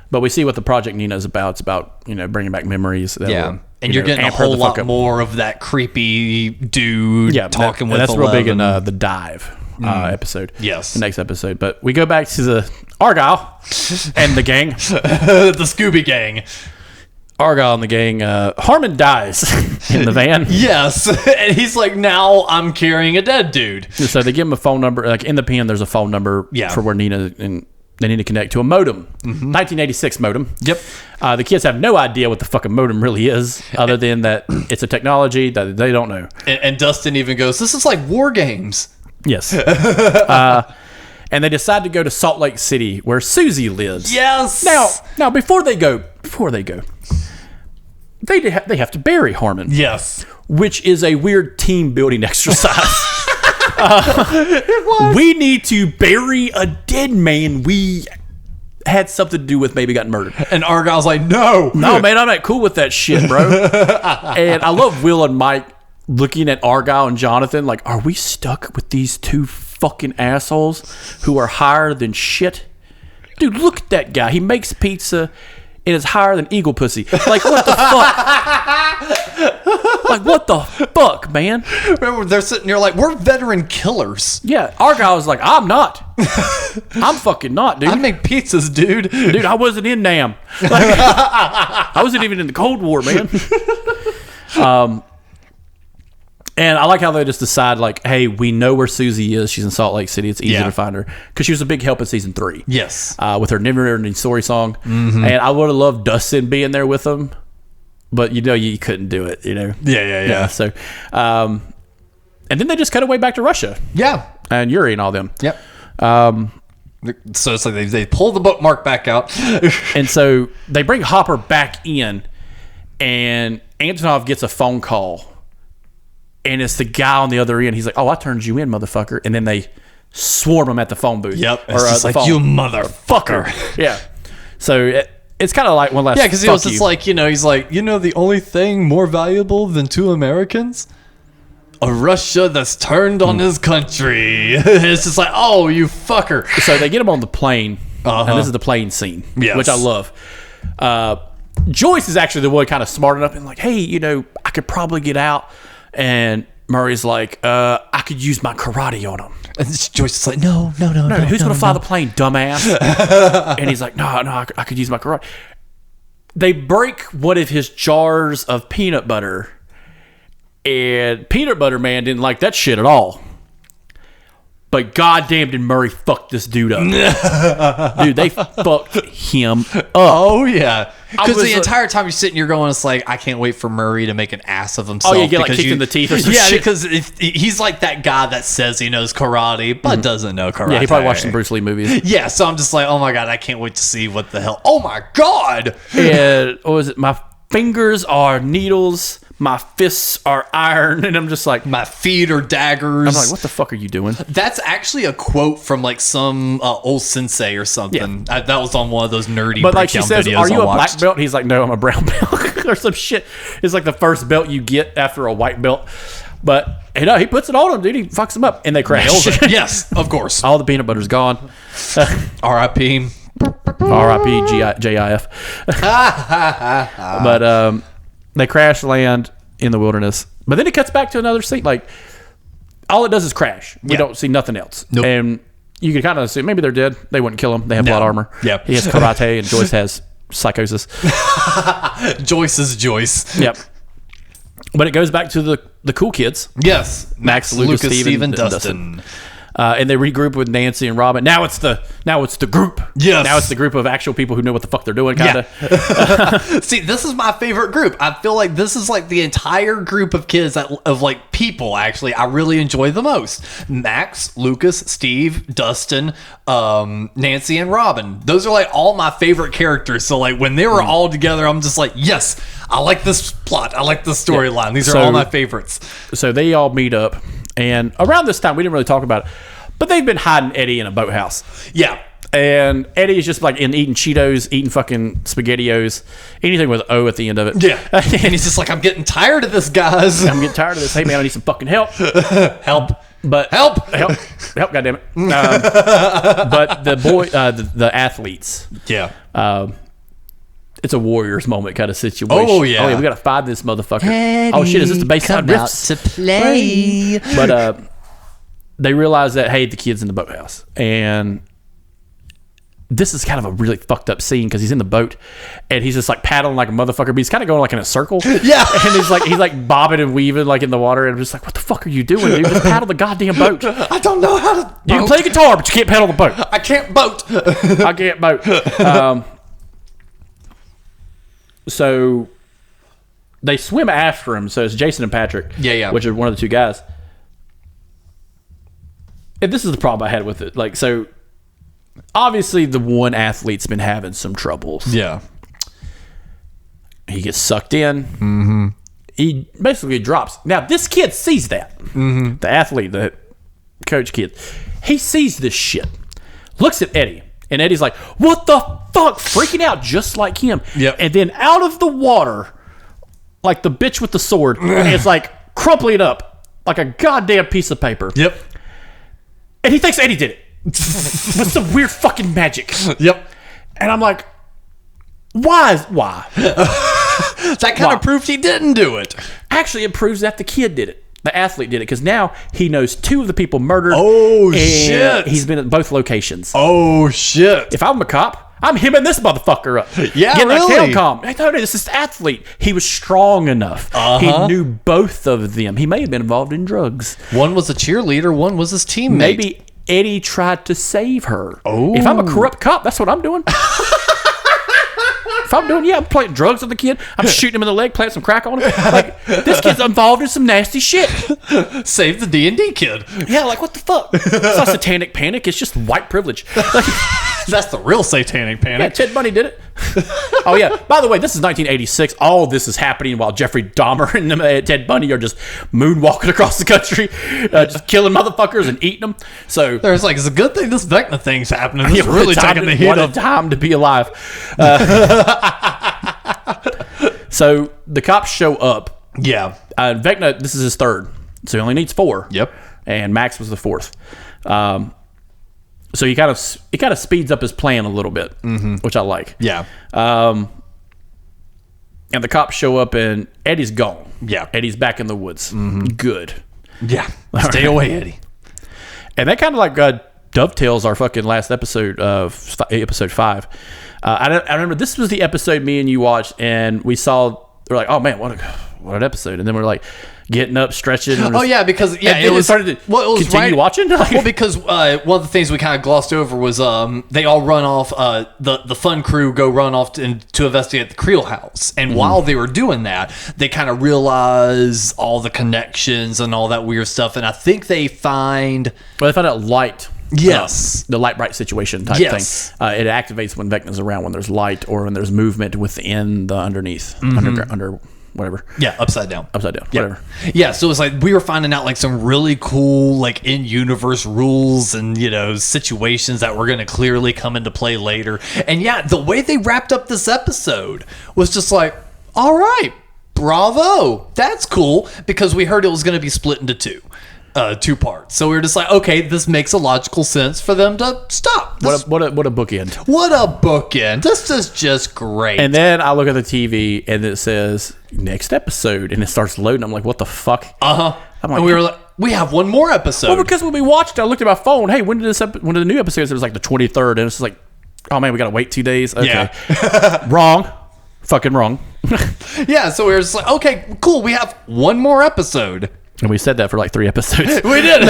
But we see what the Project Nina is about. It's about bringing back memories. That will, and you're getting a whole lot more of that creepy dude talking with. That's 11. real big in the dive episode. Yes, the next episode. But we go back to the Argyle and the gang, the Scooby Gang. Argyle and the gang. Harmon dies in the van. Yes, and he's like, now I'm carrying a dead dude. So they give him a phone number. Like in the pen, there's a phone number for where Nina and. They need to connect to a modem. 1986 modem. Yep. The kids have no idea what the fucking modem really is, other than that it's a technology that they don't know. And Dustin even goes, this is like War Games. Yes. And they decide to go to Salt Lake City, where Susie lives. Yes. Now before they go, they have to bury Harmon. Yes. Which is a weird team building exercise. We need to bury a dead man we had something to do with, maybe got murdered. And Argyle's like, no, man, I'm not cool with that shit, bro. And I love Will and Mike looking at Argyle and Jonathan like, are we stuck with these two fucking assholes who are higher than shit? Dude, look at that guy. He makes pizza and is higher than eagle pussy. Like, what the fuck? Like, what the fuck, man? Remember, they're sitting there like, we're veteran killers. Yeah, Argyle was like, I'm not. I'm fucking not, dude. I make pizzas, dude. Dude, I wasn't in Nam. Like, I wasn't even in the Cold War, man. And I like how they just decide, like, hey, we know where Susie is. She's in Salt Lake City. It's easy to find her. Because she was a big help in season 3. Yes. With her Never Ending Story song. And I would have loved Dustin being there with them. But, you couldn't do it, Yeah. So, and then they just cut away back to Russia. Yeah. And Yuri and all them. Yep. So it's like they pull the bookmark back out. And so they bring Hopper back in. And Antonov gets a phone call. And it's the guy on the other end. He's like, oh, I turned you in, motherfucker. And then they swarm him at the phone booth. Yep. It's just like, you motherfucker. Yeah. So it's kind of like one last. Yeah, because he was just like, he's like, the only thing more valuable than 2 Americans? A Russia that's turned on his country. It's just like, oh, you fucker. So they get him on the plane. And this is the plane scene, which I love. Joyce is actually the one kind of smart enough and like, hey, I could probably get out. And Murray's like, I could use my karate on him. And Joyce is like, no. Who's going to fly the plane, dumbass? And he's like, no, I could use my karate. They break one of his jars of peanut butter. And Peanut Butter Man didn't like that shit at all. But goddamn, did Murray fuck this dude up? Dude, they fucked him up. Oh yeah, because the entire time you're sitting, you're going, it's like, I can't wait for Murray to make an ass of himself. Oh, you get like kicked in the teeth or some shit. Because he's like that guy that says he knows karate but doesn't know karate. Yeah, he probably watched some Bruce Lee movies. Yeah, so I'm just like, oh my god, I can't wait to see what the hell. Oh my god. And what was it? My fingers are needles. My fists are iron, and I'm just like, my feet are daggers. I'm like, what the fuck are you doing? That's actually a quote from like some old sensei or something. Yeah. That was on one of those nerdy. But like she says, videos are you I a watched. black belt? He's like, no, I'm a brown belt or some shit. It's like the first belt you get after a white belt. But you know, he puts it on him, dude. He fucks him up, and they crash. Yes, of course. All the peanut butter's gone. R.I.P. R.I.P. J.I.F. But they crash land in the wilderness. But then it cuts back to another scene. Like, all it does is crash. We don't see nothing else. Nope. And you can kind of assume maybe they're dead. They wouldn't kill him. They have plot armor. Yep. He has karate, and Joyce has psychosis. Joyce is Joyce. Yep. But it goes back to the cool kids. Yes. Max, Lucas, Steven, Dustin. And they regroup with Nancy and Robin. Now it's the group. Yes. Now it's the group of actual people who know what the fuck they're doing, kind of. Yeah. See, this is my favorite group. I feel like this is like the entire group of kids of like people. Actually, I really enjoy the most. Max, Lucas, Steve, Dustin, Nancy, and Robin. Those are like all my favorite characters. So like when they were all together, I'm just like, yes, I like this plot. I like this storyline. These are all my favorites. So they all meet up, and around this time, we didn't really talk about it, but they've been hiding Eddie in a boathouse. Yeah. And Eddie is just like eating Cheetos, eating fucking SpaghettiOs, anything with O at the end of it. Yeah. And he's just like, I'm getting tired of this, guys. I'm getting tired of this. Hey, man, I need some fucking help. Help. But Help, goddammit. But the athletes. Yeah. It's a Warriors moment kind of situation. Oh, yeah. We got to find this motherfucker. Oh, shit, is this the Bayside Riffs? to play. But they realize that, hey, the kid's in the boathouse. And this is kind of a really fucked up scene because he's in the boat and he's just like paddling like a motherfucker, but he's kind of going like in a circle. Yeah. And he's like bobbing and weaving like in the water. And I'm just like, what the fuck are you doing, dude? Just paddle the goddamn boat. I don't know how to. You can play guitar, but you can't paddle the boat. I can't boat. I can't boat. So they swim after him. So it's Jason and Patrick. Yeah. Which are one of the two guys. And this is the problem I had with it. Like, so obviously the one athlete's been having some troubles. Yeah. He gets sucked in. Mm-hmm. He basically drops. Now, this kid sees that. Mm-hmm. The athlete, the coach kid. He sees this shit. Looks at Eddie. And Eddie's like, what the fuck? Freaking out just like him. Yep. And then out of the water, like the bitch with the sword, it's like crumpling up like a goddamn piece of paper. Yep. And he thinks Eddie did it. With some weird fucking magic. Yep. And I'm like, why? That kind of proved he didn't do it. Actually, it proves that the kid did it. The athlete did it because now he knows two of the people murdered. Oh, and shit. He's been at both locations. Oh, shit. If I'm a cop, I'm him this motherfucker up. Yeah, getting really? a tail hey, no, this is the athlete. He was strong enough. He knew both of them. He may have been involved in drugs. One was a cheerleader. One was his teammate. Maybe Eddie tried to save her. Oh. If I'm a corrupt cop, that's what I'm doing. If I'm doing, I'm playing drugs with the kid. I'm shooting him in the leg, playing some crack on him. Like, this kid's involved in some nasty shit. Save the D&D kid. Yeah, like, what the fuck? It's not satanic panic. It's just white privilege. Like, that's the real satanic panic. Yeah, Ted Bundy did it. Oh, yeah. By the way, this is 1986. All this is happening while Jeffrey Dahmer and Ted Bundy are just moonwalking across the country, just killing motherfuckers and eating them. So there's like, it's a good thing this VECNA thing's happening. This is really taking the heat up. What of a time to be alive. So the cops show up. Yeah. VECNA, this is his third. So he only needs 4. Yep. And Max was the 4th. So he kind of speeds up his plan a little bit, which I like. Yeah. And the cops show up and Eddie's gone. Yeah. Eddie's back in the woods. Good. Yeah. Stay away, Eddie. And that kind of like dovetails our fucking last episode of episode 5. I remember this was the episode me and you watched, and we saw, we're like, oh man, what an episode. And then we're like, getting up, stretching. Oh yeah, because it was started to continue watching. Well, because one of the things we kind of glossed over was they all run off. The fun crew go run off to investigate the Creel house, and while they were doing that, they kind of realize all the connections and all that weird stuff. And I think they find out light. Yes, the light bright situation type thing. It activates when VECNA's around, when there's light or when there's movement within the underneath, under whatever. Yeah, upside down, whatever. Yeah, so it's like we were finding out like some really cool like in-universe rules and situations that were going to clearly come into play later. And yeah, the way they wrapped up this episode was just like, all right, bravo, that's cool, because we heard it was going to be split into two parts. So we were just like, okay, this makes a logical sense for them to stop. What a bookend. What a bookend. This is just great. And then I look at the TV and it says next episode and it starts loading. I'm like, what the fuck? I'm like, and we were like, we have one more episode. Well, because when we watched it, I looked at my phone. Hey, when did the new episode? It was like the 23rd, and it's like, oh man, we gotta wait 2 days. Okay. Yeah. Wrong. Fucking wrong. Yeah, so we were just like, okay, cool, we have one more episode. And we said that for like 3 episodes. We did.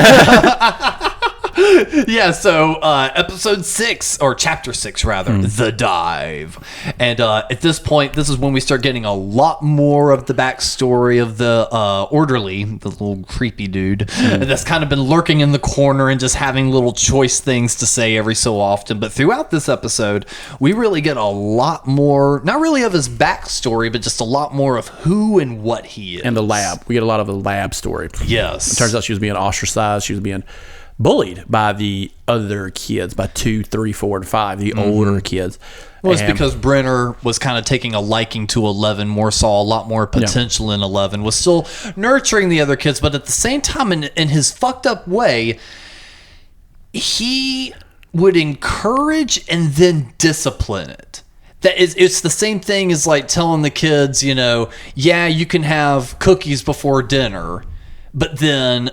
Yeah, so episode 6, or chapter 6 rather, The Dive. And at this point, this is when we start getting a lot more of the backstory of the orderly, the little creepy dude, that's kind of been lurking in the corner and just having little choice things to say every so often. But throughout this episode, we really get a lot more, not really of his backstory, but just a lot more of who and what he is. And the lab. We get a lot of the lab story. Yes. It turns out she was being ostracized. She was being bullied by the other kids, by 2, 3, 4, and 5, the older kids. Well, it's because Brenner was kind of taking a liking to 11, saw a lot more potential in 11, was still nurturing the other kids, but at the same time, in his fucked up way, he would encourage and then discipline it. It's the same thing as like telling the kids, yeah, you can have cookies before dinner, but then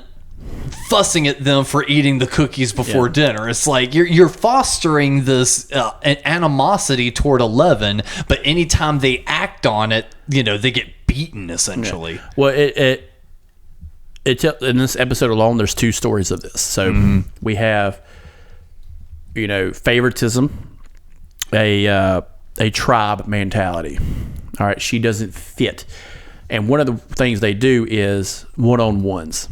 fussing at them for eating the cookies before dinner. It's like you're fostering this an animosity toward 11, but anytime they act on it, they get beaten essentially. Yeah. Well, it in this episode alone, there's 2 stories of this. So we have favoritism, a tribe mentality. All right, she doesn't fit, and one of the things they do is one-on-ones.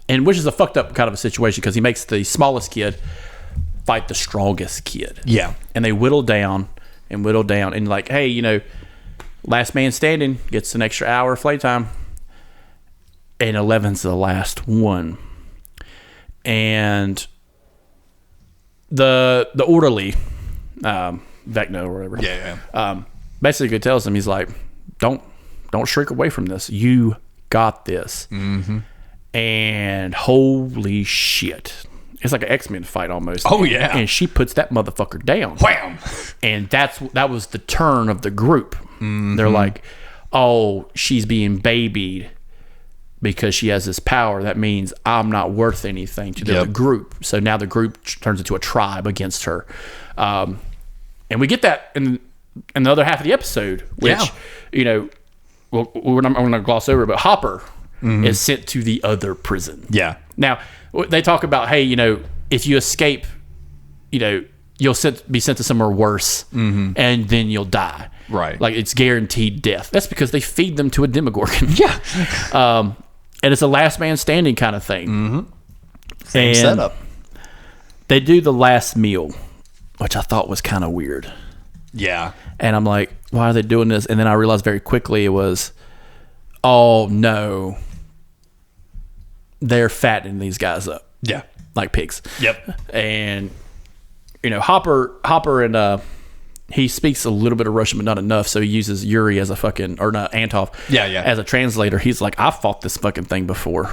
And which is a fucked up kind of a situation because he makes the smallest kid fight the strongest kid. Yeah. And they whittle down and like, hey, last man standing gets an extra hour of playtime. And 11's the last one. And the orderly, VECNA or whatever. Yeah. Basically tells him, he's like, don't shrink away from this. You got this. Mm-hmm. And holy shit, it's like an X-Men fight almost. Oh yeah. And she puts that motherfucker down. Wham. And that was the turn of the group. They're like, oh, she's being babied because she has this power. That means I'm not worth anything to the group. So now the group turns into a tribe against her. And we get that in the other half of the episode, which I'm going to gloss over, but Hopper is sent to the other prison. Yeah. Now, they talk about, hey, if you escape, you'll be sent to somewhere worse, and then you'll die. Right. Like, it's guaranteed death. That's because they feed them to a Demogorgon. Yeah. And it's a last man standing kind of thing. Mm-hmm. Same setup. They do the last meal, which I thought was kind of weird. Yeah. And I'm like, why are they doing this? And then I realized very quickly it was, oh, no. They're fattening these guys up. Yeah. Like pigs. Yep. And, Hopper and he speaks a little bit of Russian, but not enough. So he uses Yuri as a fucking, or not, Antov. Yeah. As a translator. He's like, I fought this fucking thing before.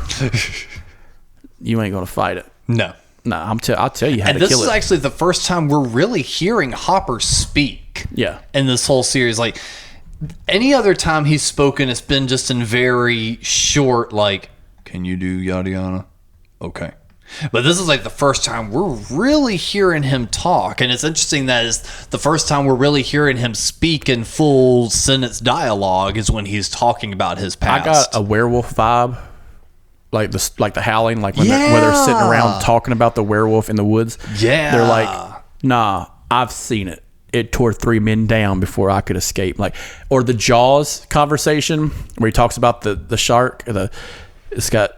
You ain't going to fight it. No. No, I'll tell you how to kill it. And this is actually the first time we're really hearing Hopper speak. Yeah. In this whole series. Like, any other time he's spoken, it's been just in very short, like, can you do yada yada? Okay. But this is like the first time we're really hearing him talk. And it's interesting that it's the first time we're really hearing him speak in full sentence dialogue is when he's talking about his past. I got a werewolf vibe like the howling, like when they're sitting around talking about the werewolf in the woods. Yeah. They're like, nah, I've seen it. It tore 3 men down before I could escape. Like, or the Jaws conversation where he talks about the shark. It's got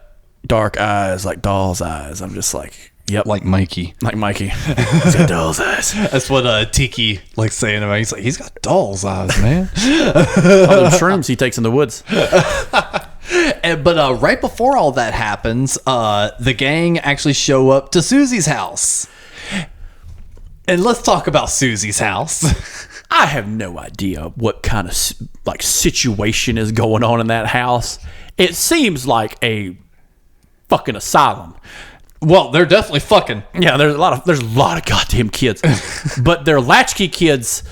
dark eyes like doll's eyes. I'm just like, yep, like Mikey. He's got doll's eyes. That's what Tiki likes saying about. He's like, he's got doll's eyes, man. All them shrooms he takes in the woods. But right before all that happens, the gang actually show up to Susie's house. And let's talk about Susie's house. I have no idea what kind of like situation is going on in that house. It seems like a fucking asylum. Well, they're definitely fucking. Yeah, there's a lot of goddamn kids, but they're latchkey kids,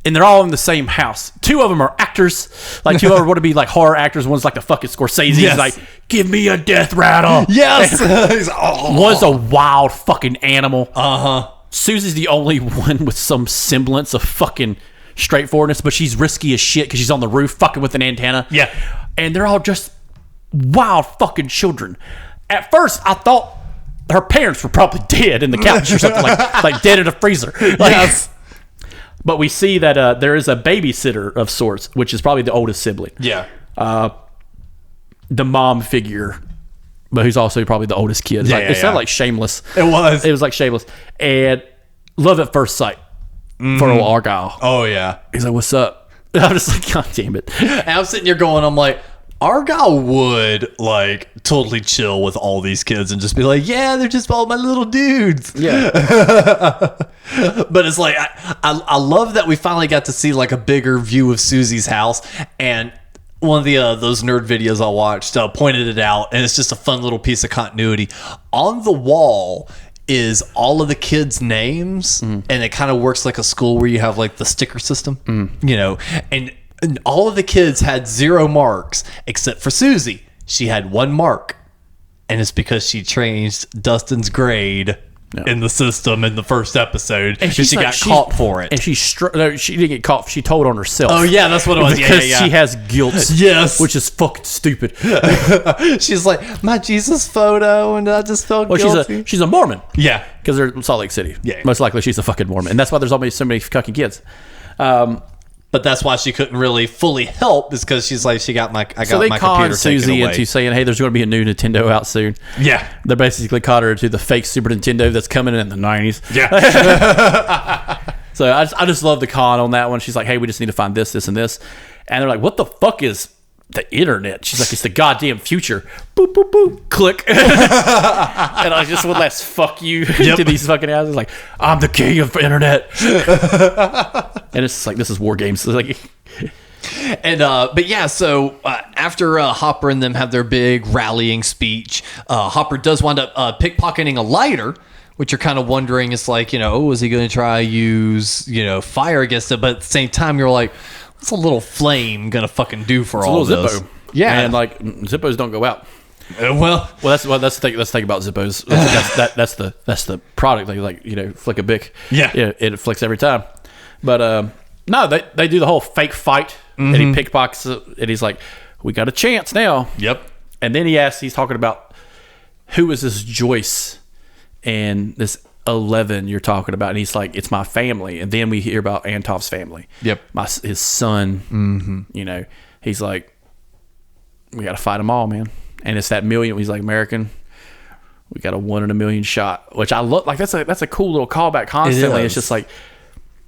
and they're all in the same house. 2 of them are actors. Like 2 of them want to be like horror actors. One's like the fucking Scorsese. He's like, give me a death rattle. Yes. One's a wild fucking animal. Uh-huh. Susie's the only one with some semblance of fucking straightforwardness, but she's risky as shit because she's on the roof fucking with an antenna. Yeah. And they're all just wild fucking children. At first, I thought her parents were probably dead in the couch or something, like dead in a freezer. Yes. But we see that there is a babysitter of sorts, which is probably the oldest sibling. Yeah. The mom figure, but who's also probably the oldest kid. It sounded like Shameless. It was. It was like Shameless. And love at first sight for old Argyle. Oh, yeah. He's like, what's up? I'm just like, God damn it. And I'm sitting here going, I'm like, Argyle would like totally chill with all these kids and just be like, yeah, they're just all my little dudes. Yeah. But it's like, I love that we finally got to see like a bigger view of Susie's house. And one of the those nerd videos I watched pointed it out, and it's just a fun little piece of continuity. On the wall is all of the kids' names, and it kind of works like a school where you have like the sticker system, you know, and all of the kids had 0 marks except for Susie. She had 1 mark, and it's because she changed Dustin's grade in the system in the first episode, and she got caught for it. And she didn't get caught. She told on herself. Oh yeah, that's what it was. Because she has guilt. Yes, which is fucking stupid. She's like, my Jesus photo, and I just felt guilty. She's a Mormon. Yeah, because they're in Salt Lake City. Yeah, most likely she's a fucking Mormon, and that's why there's always so many fucking kids. But that's why she couldn't really fully help, is because she's like, I got my computer taken Susie away. into saying, hey, there's going to be a new Nintendo out soon. Yeah. They basically caught her to the fake Super Nintendo that's coming in the 90s. Yeah. So I just love the con on that one. She's like, hey, we just need to find this, and this. And they're like, what the fuck is the internet? She's like, it's the goddamn future. Boop, boop, boop. Click. And I just would let's fuck you to these fucking houses. Like, I'm the king of internet. And it's just like, this is war games. It's like, and but yeah, so after Hopper and them have their big rallying speech, Hopper does wind up pickpocketing a lighter, which you're kind of wondering, is like, you know, oh, is he going to try use, you know, fire against it? But at the same time, you're like, what's a little flame gonna fucking do for all this? Zippo. Yeah, and like Zippos don't go out. Well, that's the thing. Let's think about Zippos. That's the product. Like you know, flick a bic. Yeah, it flicks every time. But no, they do the whole fake fight, and he pickpockets it, and he's like, we got a chance now. Yep. And then he's talking about who is this Joyce and this 11 you're talking about, and he's like, it's my family. And then we hear about Antov's family. Yep. His son. You know, he's like, we got to fight them all, man. And it's that million. He's like, American, we got a 1 in a million shot, which I love. Like that's a cool little callback constantly. It's just like,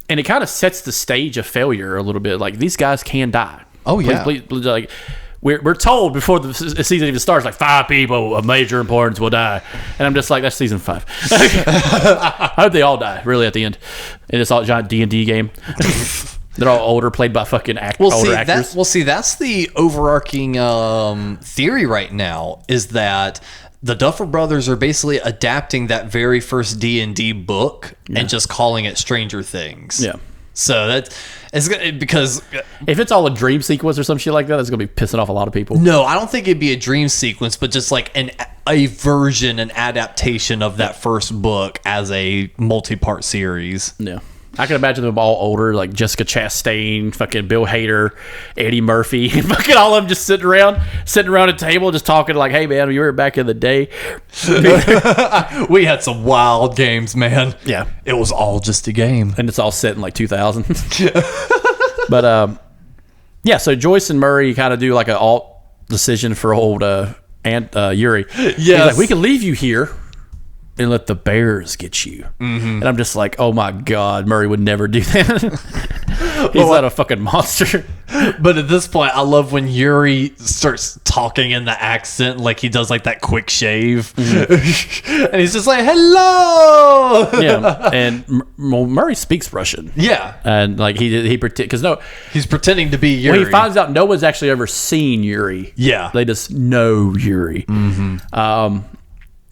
and it kind of sets the stage of failure a little bit. Like these guys can die. Oh yeah. Please, like we're told before the season even starts, like 5 people of major importance will die, and I'm just like, that's season 5. I hope they all die really at the end, and it's all a giant D&D game. They're all older, played by fucking older actors. That's the overarching theory right now, is that the Duffer Brothers are basically adapting that very first D&D book and just calling it Stranger Things. Yeah. So it's because if it's all a dream sequence or some shit like that, it's gonna be pissing off a lot of people. No, I don't think it'd be a dream sequence, but just like a version, an adaptation of that first book as a multi-part series. Yeah. I can imagine them all older, like Jessica Chastain, fucking Bill Hader, Eddie Murphy, and fucking all of them just sitting around a table, just talking like, "Hey man, you were back in the day." We had some wild games, man. Yeah, it was all just a game, and it's all set in like 2000. But yeah. So Joyce and Murray kind of do like an alt decision for old Yuri. Yes, he's like, "We can leave you here and let the bears get you." And I'm just like, oh my god, Murray would never do that. He's not a fucking monster. But at this point, I love when Yuri starts talking in the accent, like he does like that quick shave, and he's just like, "Hello." Yeah, and Murray speaks Russian. Yeah, and like he because he's pretending to be Yuri. When he finds out no one's actually ever seen Yuri. Yeah, they just know Yuri.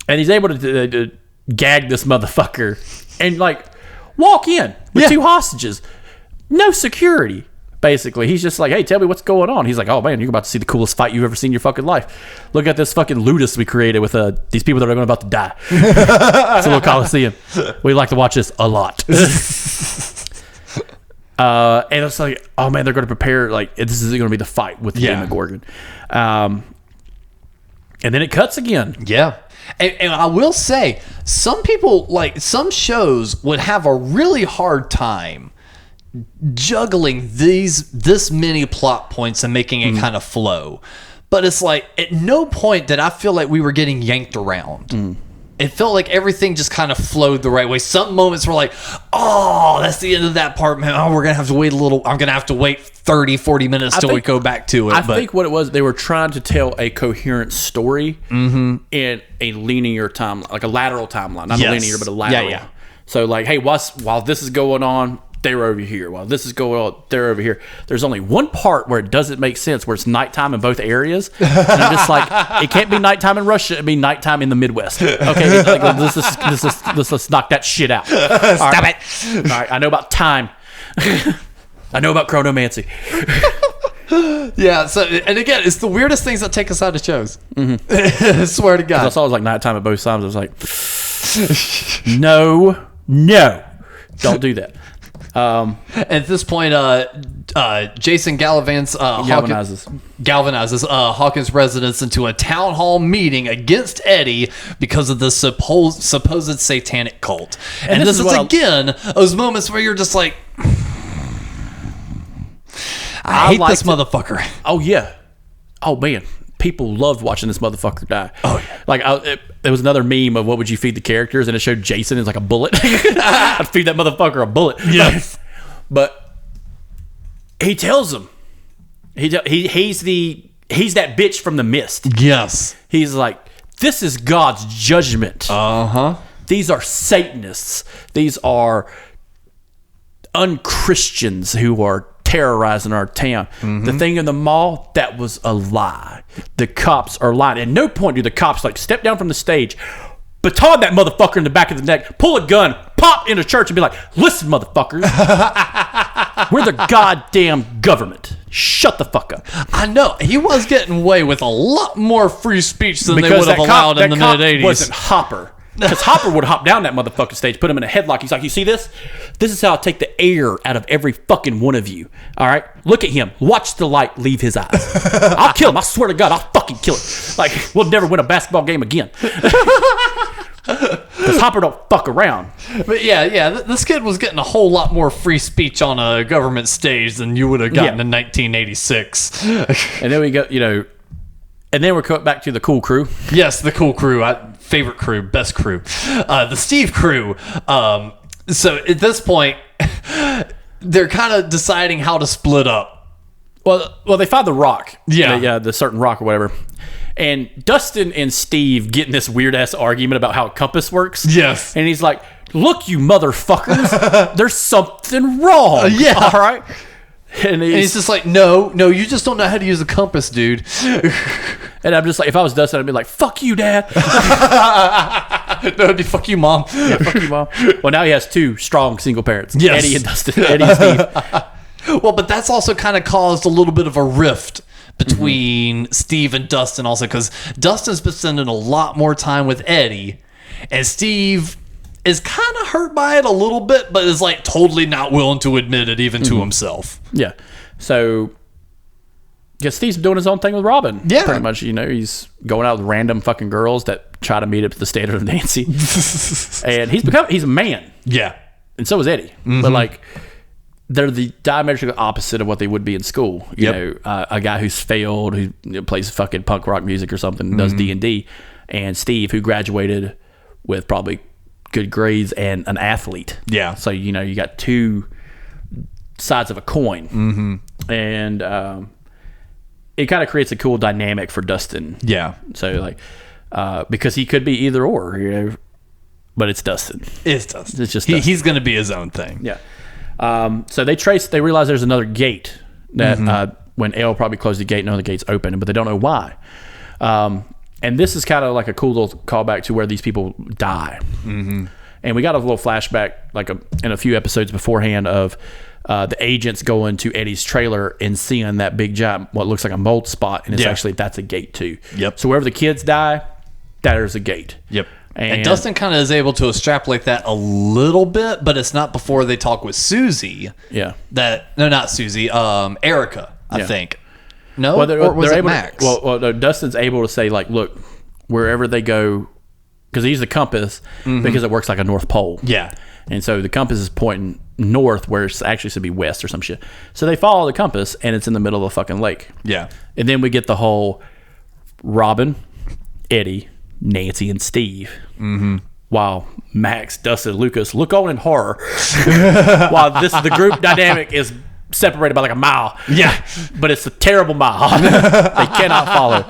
And he's able to gag this motherfucker and like walk in with two hostages, no security. Basically, he's just like, "Hey, tell me what's going on." He's like, "Oh man, you're about to see the coolest fight you've ever seen in your fucking life. Look at this fucking ludus we created with these people that are about to die." It's a little Coliseum. We like to watch this a lot. And it's like, oh man, they're going to prepare. Like this is going to be the fight with the Demogorgon. And then it cuts again. Yeah. And I will say, some people, like some shows, would have a really hard time juggling this many plot points and making it kind of flow. But it's like, at no point did I feel like we were getting yanked around. It felt like everything just kind of flowed the right way. Some moments were like, oh, that's the end of that part, man. Oh, we're going to have to wait a little. I'm going to have to wait 30, 40 minutes till we go back to it. I think what it was, they were trying to tell a coherent story in a linear timeline, like a lateral timeline. Not a linear, but a lateral. Yeah. So like, hey, while this is going on, they're over here. While this is going on, they're over here. There's only one part where it doesn't make sense, where it's nighttime in both areas. And I'm just like, it can't be nighttime in Russia. It'd be nighttime in the Midwest. Okay, like, let's knock that shit out. Stop it. All right, I know about time. I know about chronomancy. Yeah, so, and again, it's the weirdest things that take us out of shows. I swear to God. I saw it was like nighttime at both times. I was like, no, don't do that. At this point, Jason galvanizes Hawkins' residents into a town hall meeting against Eddie because of the supposed satanic cult. And this is again those moments where you're just like, I hate this motherfucker. Oh yeah. Oh man. People loved watching this motherfucker die. Oh yeah. Like there was another meme of what would you feed the characters, and it showed Jason as like a bullet. I'd feed that motherfucker a bullet. Yes. But he tells him he's that bitch from The Mist. Yes. He's like, this is God's judgment. These are Satanists. These are unchristians who are terrorizing our town. The thing in the mall, that was a lie. The cops are lying. At no point do the cops like step down from the stage, baton that motherfucker in the back of the neck, pull a gun, pop into church and be like, listen, motherfuckers, we're the goddamn government. Shut the fuck up. I know. He was getting away with a lot more free speech than they would have allowed in the mid-'80s. Wasn't Hopper. Because Hopper would hop down that motherfucking stage, put him in a headlock. He's like, you see this? This is how I take the air out of every fucking one of you. All right? Look at him. Watch the light leave his eyes. I'll kill him. I swear to God, I'll fucking kill him. Like, we'll never win a basketball game again. Because Hopper don't fuck around. But yeah, this kid was getting a whole lot more free speech on a government stage than you would have gotten in 1986. And then we go, and then we're cut back to the cool crew. Yes, the cool crew. Favorite crew, best crew. The Steve crew. So at this point, they're kind of deciding how to split up. Well, they find the rock. Yeah. The certain rock or whatever. And Dustin and Steve get in this weird-ass argument about how a compass works. Yes. And he's like, look, you motherfuckers, there's something wrong. Yeah. All right? And he's just like, no, you just don't know how to use a compass, dude. And I'm just like, if I was Dustin, I'd be like, fuck you, Dad. No, it'd be fuck you, Mom. Yeah, fuck you, Mom. Well, now he has two strong single parents. Yes. Eddie and Dustin. Eddie and Steve. Well, but that's also kind of caused a little bit of a rift between Steve and Dustin also, because Dustin's been spending a lot more time with Eddie, and Steve is kind of hurt by it a little bit, but is like totally not willing to admit it even to himself. Yeah. So, Steve's doing his own thing with Robin. Yeah. Pretty much, he's going out with random fucking girls that try to meet up to the standard of Nancy. And he's a man. Yeah. And so is Eddie. But like, they're the diametrically opposite of what they would be in school. You know, a guy who's failed, who plays fucking punk rock music or something, does D&D, and Steve, who graduated with probably good grades and an athlete. Yeah. So, you got two sides of a coin. And it kind of creates a cool dynamic for Dustin. Yeah. So, like, because he could be either or, but it's Dustin. It's Dustin. It's just Dustin. He's going to be his own thing. Yeah. So they realize there's another gate that when Ale probably closed the gate, no, the gate's open, but they don't know why. And this is kind of like a cool little callback to where these people die. And we got a little flashback in a few episodes beforehand of the agents going to Eddie's trailer and seeing that big giant, what looks like a mold spot, and that's a gate too. Yep. So wherever the kids die, there's a gate. Yep. And Dustin kind of is able to extrapolate that a little bit, but it's not before they talk with Susie. Yeah. Not Susie. Erica, I think. No, well, or was they're it able Max? No, Dustin's able to say, like, look, wherever they go, because they use the compass because it works like a North Pole. Yeah. And so the compass is pointing north where it's actually supposed to be west or some shit. So they follow the compass, and it's in the middle of a fucking lake. Yeah. And then we get the whole Robin, Eddie, Nancy, and Steve. While Max, Dustin, Lucas look on in horror. While the group dynamic is separated by like a mile. Yeah. But it's a terrible mile. They cannot follow.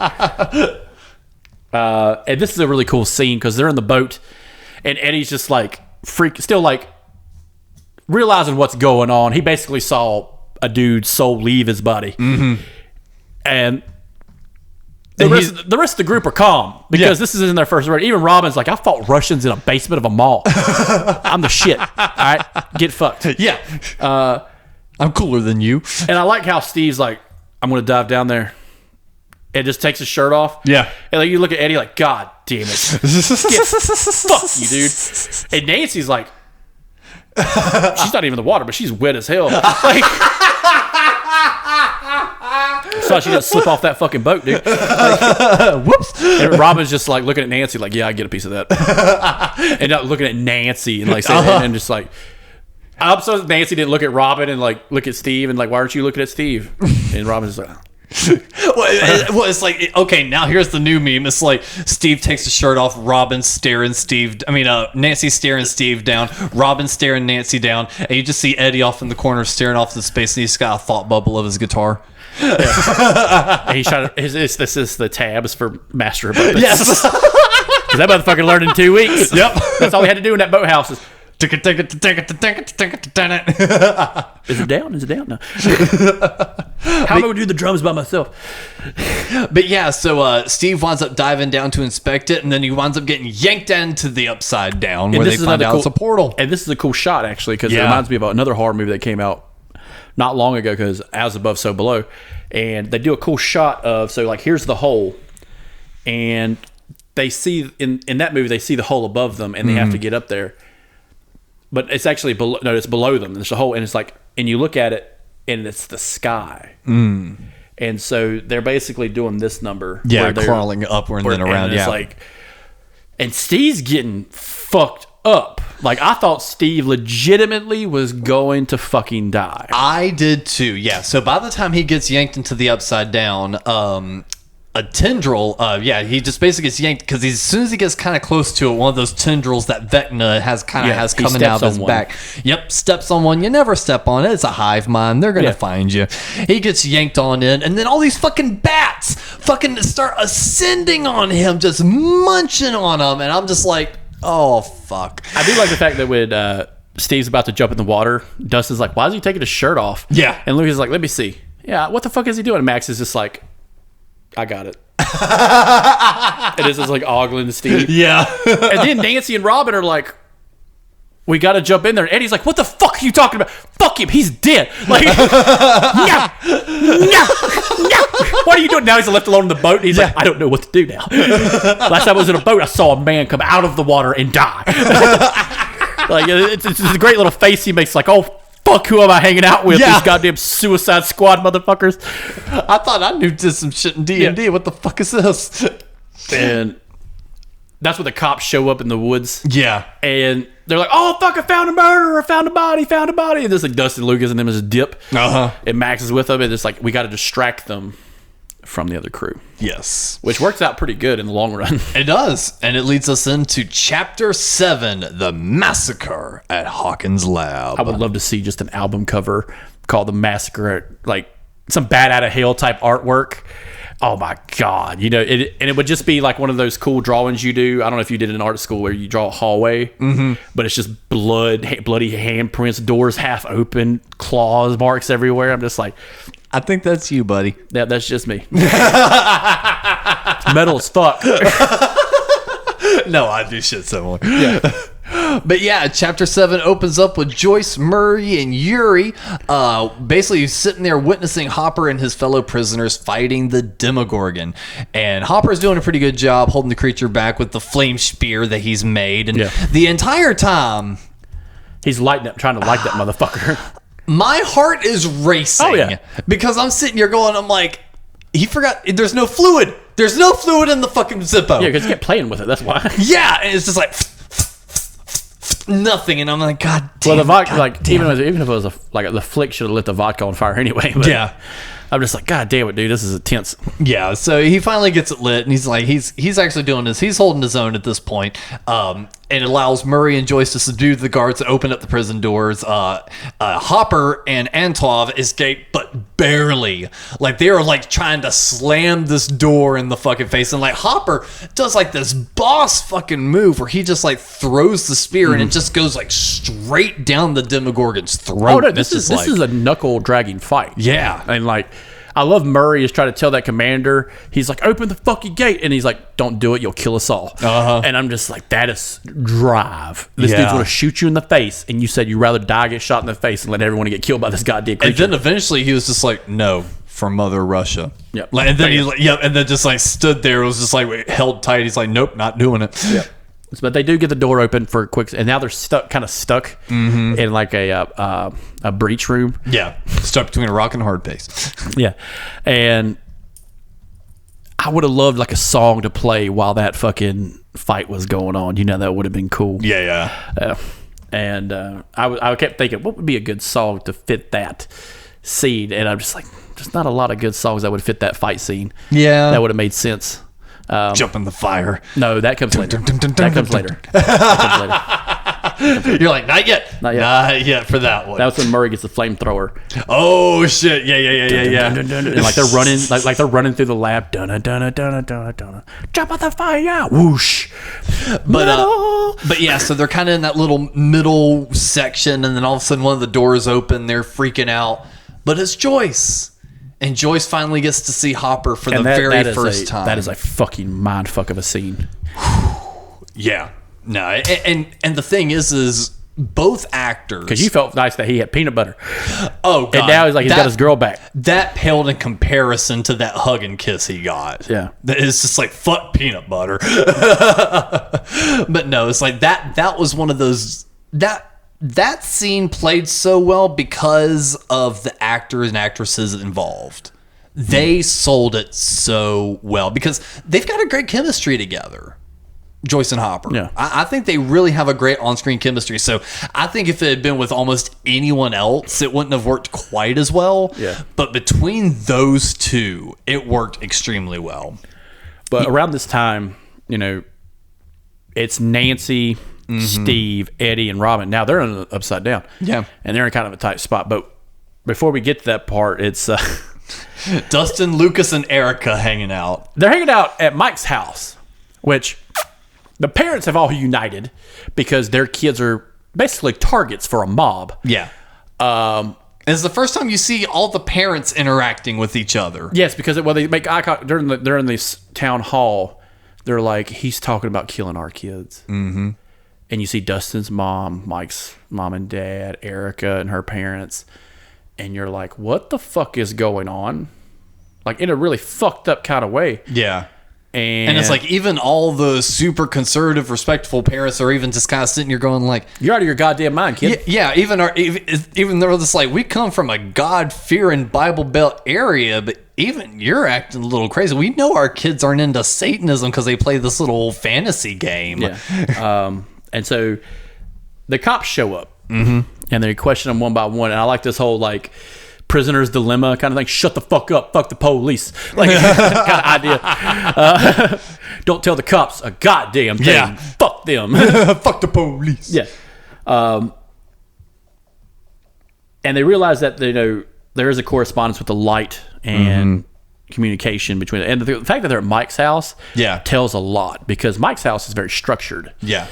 And this is a really cool scene because they're in the boat and Eddie's just like still like realizing what's going on. He basically saw a dude's soul leave his body. And the rest of the group are calm because this is in their first word. Even Robin's like, I fought Russians in a basement of a mall. I'm the shit. All right, get fucked. Yeah. I'm cooler than you. And I like how Steve's like, I'm going to dive down there. And just takes his shirt off. Yeah. And like you look at Eddie like, God damn it. Fuck you, dude. And Nancy's like, she's not even in the water, but she's wet as hell. Like, so she doesn't slip off that fucking boat, dude. Like, whoops. And Robin's just like looking at Nancy like, yeah, I get a piece of that. And not looking at Nancy and like saying, and just like, I'm so Nancy didn't look at Robin and like look at Steve and like, why aren't you looking at Steve? And Robin's just like, well, it's like, okay, now here's the new meme. It's like Steve takes his shirt off, Robin staring Nancy staring Steve down, Robin staring Nancy down, and you just see Eddie off in the corner staring off the space, and he's got a thought bubble of his guitar. And he's trying to. This is the tabs for Master of Puppets. Yes, because that motherfucker learned in 2 weeks. Yep, that's all we had to do in that boathouse. Is it down? Is it down? No. How am I going to do the drums by myself? But yeah, so Steve winds up diving down to inspect it, and then he winds up getting yanked into the upside down where they find out it's a portal. And this is a cool shot, actually, because it reminds me about another horror movie that came out not long ago, because As Above, So Below. And they do a cool shot of, so like, here's the hole. And they see, in that movie, they see the hole above them, and they have to get up there. But it's actually below. No, it's below them. There's a hole, and it's like, and you look at it, and it's the sky. And so they're basically doing this number. Yeah, crawling upward and then around. And it's like, and Steve's getting fucked up. Like, I thought Steve legitimately was going to fucking die. I did too. Yeah. So by the time he gets yanked into the upside down, a tendril, he just basically gets yanked because as soon as he gets kind of close to it, one of those tendrils that Vecna has coming out of his back. Yep, steps on one. You never step on it. It's a hive mind. They're gonna find you. He gets yanked on in, and then all these fucking bats fucking start ascending on him, just munching on him, and I'm just like, oh fuck. I do like the fact that when Steve's about to jump in the water, Dustin's like, why is he taking his shirt off? Yeah, and Lucas is like, let me see. Yeah, what the fuck is he doing? And Max is just like, I got it. And this is like ogling Steve. Yeah. And then Nancy and Robin are like, we got to jump in there. And Eddie's like, what the fuck are you talking about? Fuck him. He's dead. Like, no. What are you doing? Now he's left alone in the boat. And he's like, I don't know what to do now. Last time I was in a boat, I saw a man come out of the water and die. Like, it's a great little face he makes, like, oh, fuck, who am I hanging out with? These goddamn Suicide Squad motherfuckers. I thought I did some shit in D&D. What the fuck is this? And that's when the cops show up in the woods. Yeah. And they're like, oh, fuck, I found a murderer, found a body. And there's like Dustin Lucas and them as a dip. And Max is with them. And it's like, we got to distract them from the other crew. Yes. Which works out pretty good in the long run. It does. And it leads us into Chapter 7, The Massacre at Hawkins' Lab. I would love to see just an album cover called The Massacre, like some Bat Out of Hell type artwork. Oh my God. You know, it would just be like one of those cool drawings you do. I don't know if you did it in art school where you draw a hallway, but it's just bloody handprints, doors half open, claws, marks everywhere. I'm just like, I think that's you, buddy. Yeah, that's just me. It's metal as fuck. No, I do shit similar. Yeah. But yeah, Chapter 7 opens up with Joyce, Murray, and Yuri basically sitting there witnessing Hopper and his fellow prisoners fighting the Demogorgon. And Hopper's doing a pretty good job holding the creature back with the flame spear that he's made. And the entire time, he's trying to light that motherfucker. My heart is racing. Oh, yeah. Because I'm sitting here going, I'm like, he forgot, there's no fluid. There's no fluid in the fucking Zippo. Yeah, because he kept playing with it, that's why. Yeah, and it's just like nothing, and I'm like, God damn. Well, the vodka, like, even if it was the flick should have lit the vodka on fire anyway. But yeah. I'm just like, God damn it, dude, this is intense. Yeah, so he finally gets it lit, and he's like, he's actually doing this. He's holding his own at this point, and it allows Murray and Joyce to subdue the guards and open up the prison doors. Hopper and Antov escape, but barely. Like, they are like trying to slam this door in the fucking face, and like Hopper does like this boss fucking move where he just like throws the spear and it just goes like straight down the Demogorgon's throat. Oh no, this is a knuckle dragging fight. Yeah, and like, I love Murray is trying to tell that commander, he's like, open the fucking gate, and he's like, don't do it, you'll kill us all. And I'm just like, that is drive. This dude's gonna shoot you in the face, and you said you'd rather die, get shot in the face, and let everyone get killed by this goddamn creature. And then eventually he was just like, no, for Mother Russia. Yep. And then he's like, yep, and then just like stood there, it was just like held tight. He's like, nope, not doing it. Yep. But they do get the door open for a quick, and now they're stuck in like a breach room. Yeah, stuck between a rock and a hard place. Yeah, and I would have loved like a song to play while that fucking fight was going on. You know, that would have been cool. Yeah. I kept thinking, what would be a good song to fit that scene? And I'm just like, there's not a lot of good songs that would fit that fight scene. Yeah, that would have made sense. Jump in the fire. No, that comes later. That comes later. You're like, not yet. Not yet for that one. That was when Murray gets the flamethrower. Oh shit! Yeah. And like they're running, like they're running through the lab. Jump out the fire! Whoosh! But yeah, so they're kind of in that little middle section, and then all of a sudden one of the doors open. They're freaking out, but it's Joyce. And Joyce finally gets to see Hopper for the very first time. That is a fucking mindfuck of a scene. Yeah. No, and the thing is both actors... Because you felt nice that he had peanut butter. Oh, God. And now he's like, he's got his girl back. That paled in comparison to that hug and kiss he got. Yeah. It's just like, fuck peanut butter. But no, it's like that was one of those... That scene played so well because of the actors and actresses involved. They sold it so well because they've got a great chemistry together, Joyce and Hopper. Yeah. I think they really have a great on-screen chemistry. So I think if it had been with almost anyone else, it wouldn't have worked quite as well. Yeah. But between those two, it worked extremely well. But around this time, you know, it's Nancy... Steve, Eddie, and Robin. Now they're in the upside down. Yeah. And they're in kind of a tight spot. But before we get to that part, it's Dustin, Lucas, and Erica hanging out. They're hanging out at Mike's house, which the parents have all united because their kids are basically targets for a mob. Yeah. It's the first time you see all the parents interacting with each other. Yes, because they make eye contact during this town hall. They're like, he's talking about killing our kids. Mm-hmm. and you see Dustin's mom, Mike's mom and dad, Erica and her parents, and you're like, what the fuck is going on? Like, in a really fucked up kind of way. Yeah. And it's like, even all the super conservative, respectful parents are even just kind of sitting here going like, you're out of your goddamn mind, kid. Yeah, even they're just like, we come from a God-fearing, Bible-Belt area, but even you're acting a little crazy. We know our kids aren't into Satanism because they play this little fantasy game. Yeah. And so the cops show up, and they question them one by one. And I like this whole, like, prisoner's dilemma kind of thing. Shut the fuck up. Fuck the police. Like, kind of idea. Don't tell the cops a goddamn thing. Yeah. Fuck them. Fuck the police. Yeah. And they realize that, you know, there is a correspondence with the light and communication between it. And the fact that they're at Mike's house tells a lot, because Mike's house is very structured. Yeah.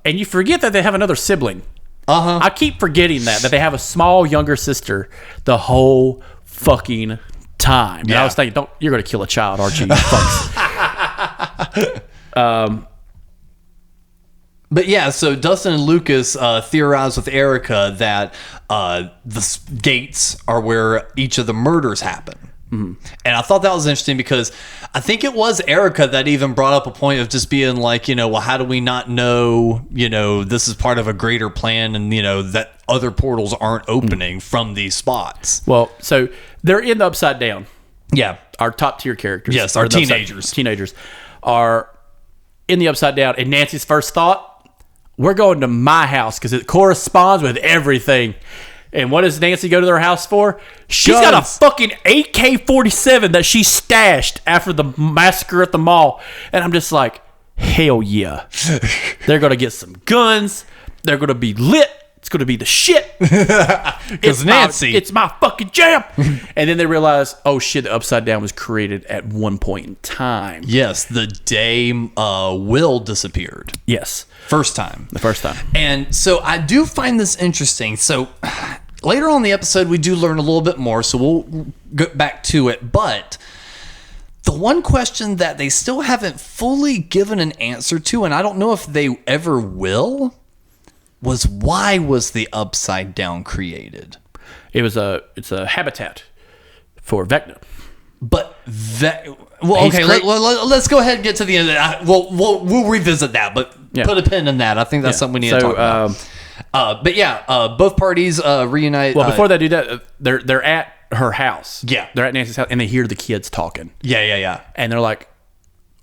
And you forget that they have another sibling. I keep forgetting that they have a small younger sister the whole fucking time. And I was thinking, you're going to kill a child, aren't you? You fucks. But yeah, so Dustin and Lucas theorize with Erica that the gates are where each of the murders happen. And I thought that was interesting, because I think it was Erica that even brought up a point of just being like, you know, well, how do we not know, you know, this is part of a greater plan, and, you know, that other portals aren't opening from these spots. Well, so they're in the Upside Down. Yeah. Our top tier characters. Yes, our teenagers. Teenagers are in the Upside Down, and Nancy's first thought, we're going to my house because it corresponds with everything. And what does Nancy go to their house for? She's got a fucking AK-47 that she stashed after the massacre at the mall. And I'm just like, hell yeah. They're going to get some guns. They're going to be lit. It's going to be the shit. Because Nancy. It's my fucking jam. And then they realize, oh shit, the Upside Down was created at one point in time. Yes, the day Will disappeared. Yes. The first time. And so I do find this interesting. So later on in the episode, we do learn a little bit more, so we'll get back to it. But the one question that they still haven't fully given an answer to, and I don't know if they ever will, was why was the Upside Down created? It's a habitat for VECNA. But okay, let's go ahead and get to the end of that. We'll revisit that, but put a pin in that. I think that's something we need to talk about. But yeah, both parties reunite. Well, before they do that, they're at her house. Yeah. They're at Nancy's house, and they hear the kids talking. Yeah. And they're like,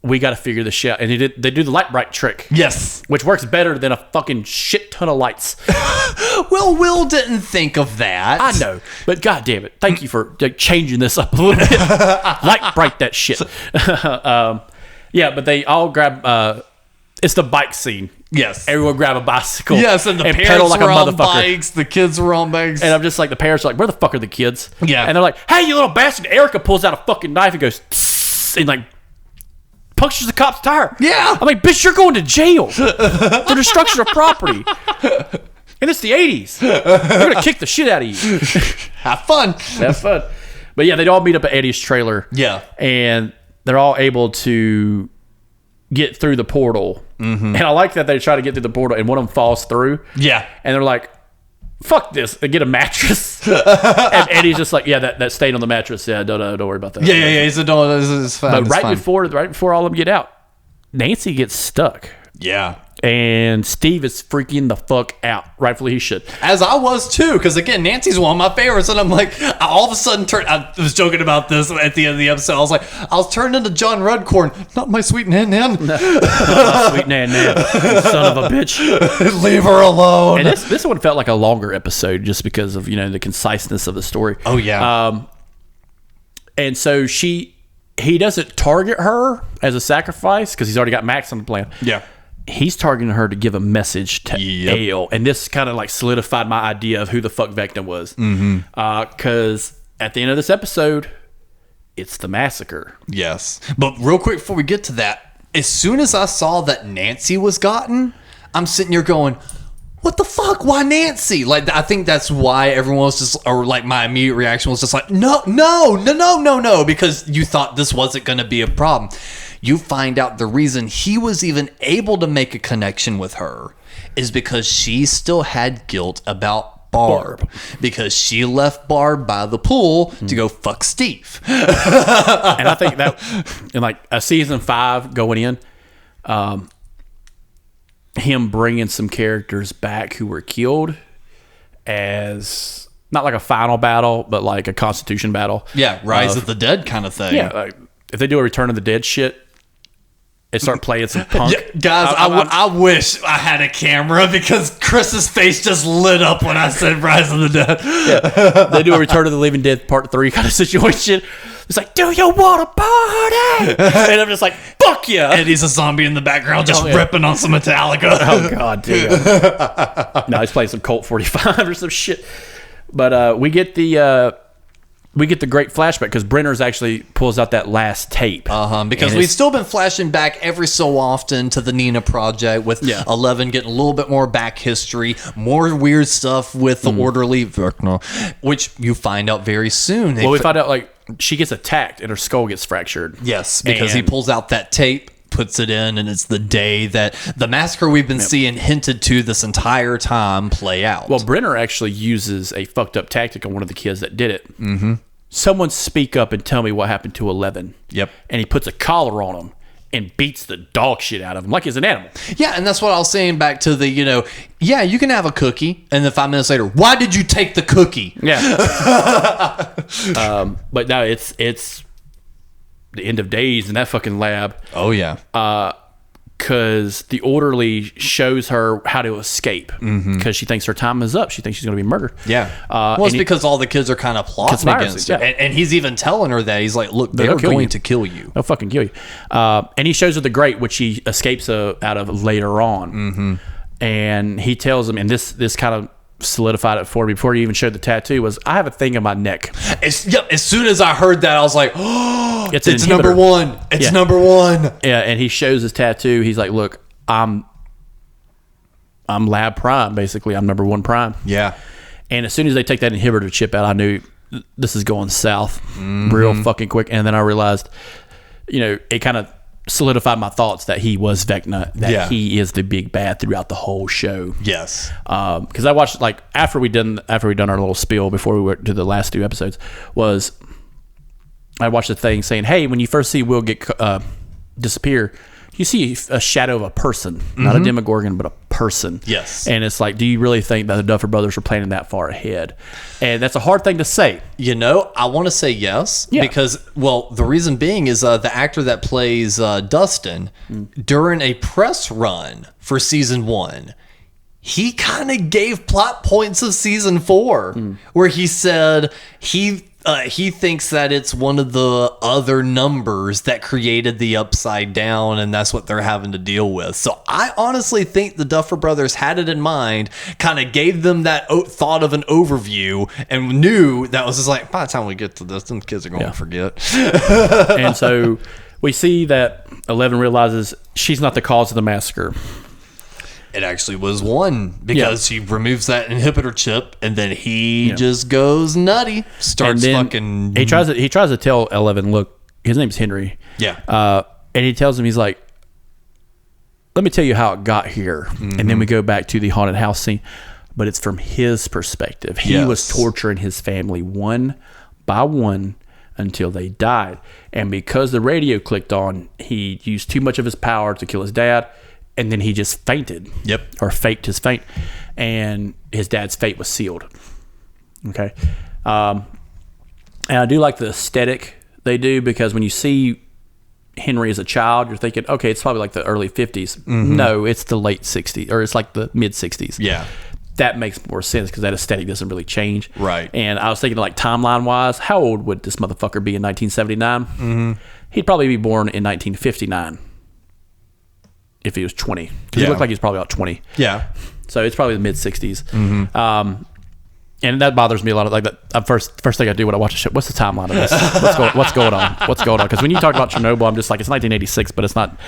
we got to figure this shit out. And they do the light bright trick. Yes. Which works better than a fucking shit ton of lights. Well, Will didn't think of that. I know. But God damn it. Thank you for changing this up a little bit. Light bright that shit. Yeah, but they all grab... it's the bike scene. Yes. Everyone grab a bicycle. Yes, and the parents pedal like were a on motherfucker. Bikes. The kids were on bikes. And I'm just like, the parents are like, where the fuck are the kids? Yeah. And they're like, hey, you little bastard. Erica pulls out a fucking knife and goes... Psst, and like... punctures the cop's tire. Yeah. I'm like, bitch, you're going to jail for destruction of property. And it's the 80s. They're going to kick the shit out of you. Have fun. But yeah, they'd all meet up at Eddie's trailer. Yeah. And they're all able to get through the portal. And I like that they try to get through the portal and one of them falls through. Yeah. And they're like, fuck this. They get a mattress. And Eddie's just like, yeah, that stain on the mattress. Yeah, don't worry about that. Yeah. He said, no, it's fine. But right before all of them get out, Nancy gets stuck. Yeah. And Steve is freaking the fuck out. Rightfully he should. As I was too, because again, Nancy's one of my favorites, and I'm like, I all of a sudden I was joking about this at the end of the episode. I was like, I was turned into John Rudcorn. Not my sweet Nan. Not my sweet Nan, you son of a bitch. Leave her alone. And this one felt like a longer episode just because of, the conciseness of the story. Oh yeah. And so he doesn't target her as a sacrifice because he's already got Max on the plan. Yeah. He's targeting her to give a message to Ale. And this kind of like solidified my idea of who the fuck VECNA was. Because at the end of this episode, it's the massacre. Yes. But real quick before we get to that, as soon as I saw that Nancy was gotten, I'm sitting here going, what the fuck? Why Nancy? Like, I think that's why everyone was just, or like my immediate reaction was just like, no, because you thought this wasn't going to be a problem. You find out the reason he was even able to make a connection with her is because she still had guilt about Barb. Because she left Barb by the pool to go fuck Steve. And I think that in like a season 5 going in, him bringing some characters back who were killed as not like a final battle, but like a Constitution battle. Yeah, Rise of the Dead kind of thing. Yeah, like if they do a Return of the Dead shit, they start playing some punk. Yeah, guys, I wish I had a camera because Chris's face just lit up when I said Rise of the Dead. Yeah. They do a Return of the Living Dead Part 3 kind of situation. It's like, do you want a party? And I'm just like, fuck yeah. And he's a zombie in the background just ripping on some Metallica. Oh, God, dude. No, he's playing some Colt 45 or some shit. But we get the great flashback because Brenner's actually pulls out that last tape. Because we've still been flashing back every so often to the Nina Project with 11 getting a little bit more back history, more weird stuff with the orderly VECNA, which you find out very soon. Well, we find out like she gets attacked and her skull gets fractured. Yes, because he pulls out that tape, puts it in, and it's the day that the massacre we've been seeing hinted to this entire time play out. Well, Brenner actually uses a fucked up tactic on one of the kids that did it. Mm-hmm. Someone speak up and tell me what happened to 11. Yep. And he puts a collar on him and beats the dog shit out of him like he's an animal. Yeah, and that's what I was saying back to the, you can have a cookie, and then 5 minutes later, why did you take the cookie? Yeah. But no, it's the end of days in that fucking lab. Oh, yeah. Because the orderly shows her how to escape because she thinks her time is up. She thinks she's going to be murdered. Yeah. Well, it's because all the kids are kind of plotting against her. Yeah. And he's even telling her that. He's like, look, they're going to kill you. They'll fucking kill you. And he shows her the grate, which he escapes out of later on. Mm-hmm. And he tells him, and this kind of solidified it for me before he even showed the tattoo, was I have a thing on my neck. As soon as I heard that, I was like, oh, it's number one. It's number one. Yeah, and he shows his tattoo. He's like, look, I'm Lab Prime, basically. I'm number 1 Prime. Yeah. And as soon as they take that inhibitor chip out, I knew this is going south real fucking quick. And then I realized, it kind of solidified my thoughts that he was VECNA, that he is the big bad throughout the whole show. Yes. Because I watched, like, after we done our little spiel before we went to the last 2 episodes, I watched a thing saying, hey, when you first see Will get disappear, you see a shadow of a person, not a Demogorgon, but a person. Yes. And it's like, do you really think that the Duffer Brothers were planning that far ahead? And that's a hard thing to say. I want to say yes, because, the reason being is the actor that plays Dustin, during a press run for season 1, he kind of gave plot points of season 4, where he said he thinks that it's one of the other numbers that created the Upside Down, and that's what they're having to deal with. So I honestly think the Duffer Brothers had it in mind, kind of gave them that thought of an overview, and knew that was just like, by the time we get to this, them kids are going to forget. And so we see that 11 realizes she's not the cause of the massacre. It actually was 1 because he removes that inhibitor chip, and then he just goes nutty. Starts fucking. He tries to tell 11, look, his name's Henry. Yeah. And he tells him, he's like, let me tell you how it got here. And then we go back to the haunted house scene, but it's from his perspective. He was torturing his family one by one until they died. And because the radio clicked on, he used too much of his power to kill his dad. And then he just fainted. Yep. Or faked his faint. And his dad's fate was sealed. Okay. And I do like the aesthetic they do, because when you see Henry as a child, you're thinking, okay, it's probably like the early 50s. No, it's the late 60s, or it's like the mid 60s. Yeah. That makes more sense because that aesthetic doesn't really change. Right. And I was thinking, like, timeline wise, how old would this motherfucker be in 1979? He'd probably be born in 1959. If he was 20, because he looked like he's probably about 20. Yeah. So it's probably the mid 60s. And that bothers me a lot. Of like that. First thing I do when I watch a show, what's the timeline of this? What's going on? What's going on? Because when you talk about Chernobyl, I'm just like, it's 1986, but it's not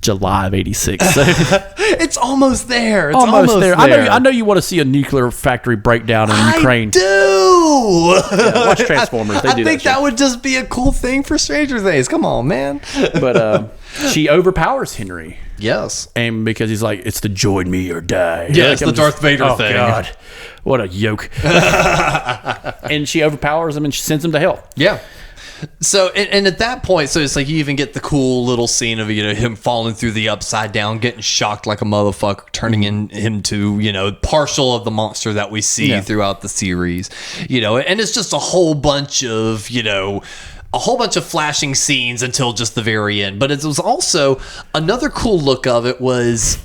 July of 86. It's almost there. It's almost there. I know you want to see a nuclear factory breakdown in Ukraine. I do. Watch Transformers. They do I think that would just be a cool thing for Stranger Things. Come on, man. But she overpowers Henry. Yes. And because he's like, it's the join me or die. Yeah, it's the Darth Vader thing. Oh, God. What a yoke. And she overpowers him and she sends him to hell. Yeah. So, and at that point, so it's like you even get the cool little scene of, him falling through the upside down, getting shocked like a motherfucker, turning him to, partial of the monster that we see throughout the series, and it's just a whole bunch of, a whole bunch of flashing scenes until just the very end. But it was also another cool look of it was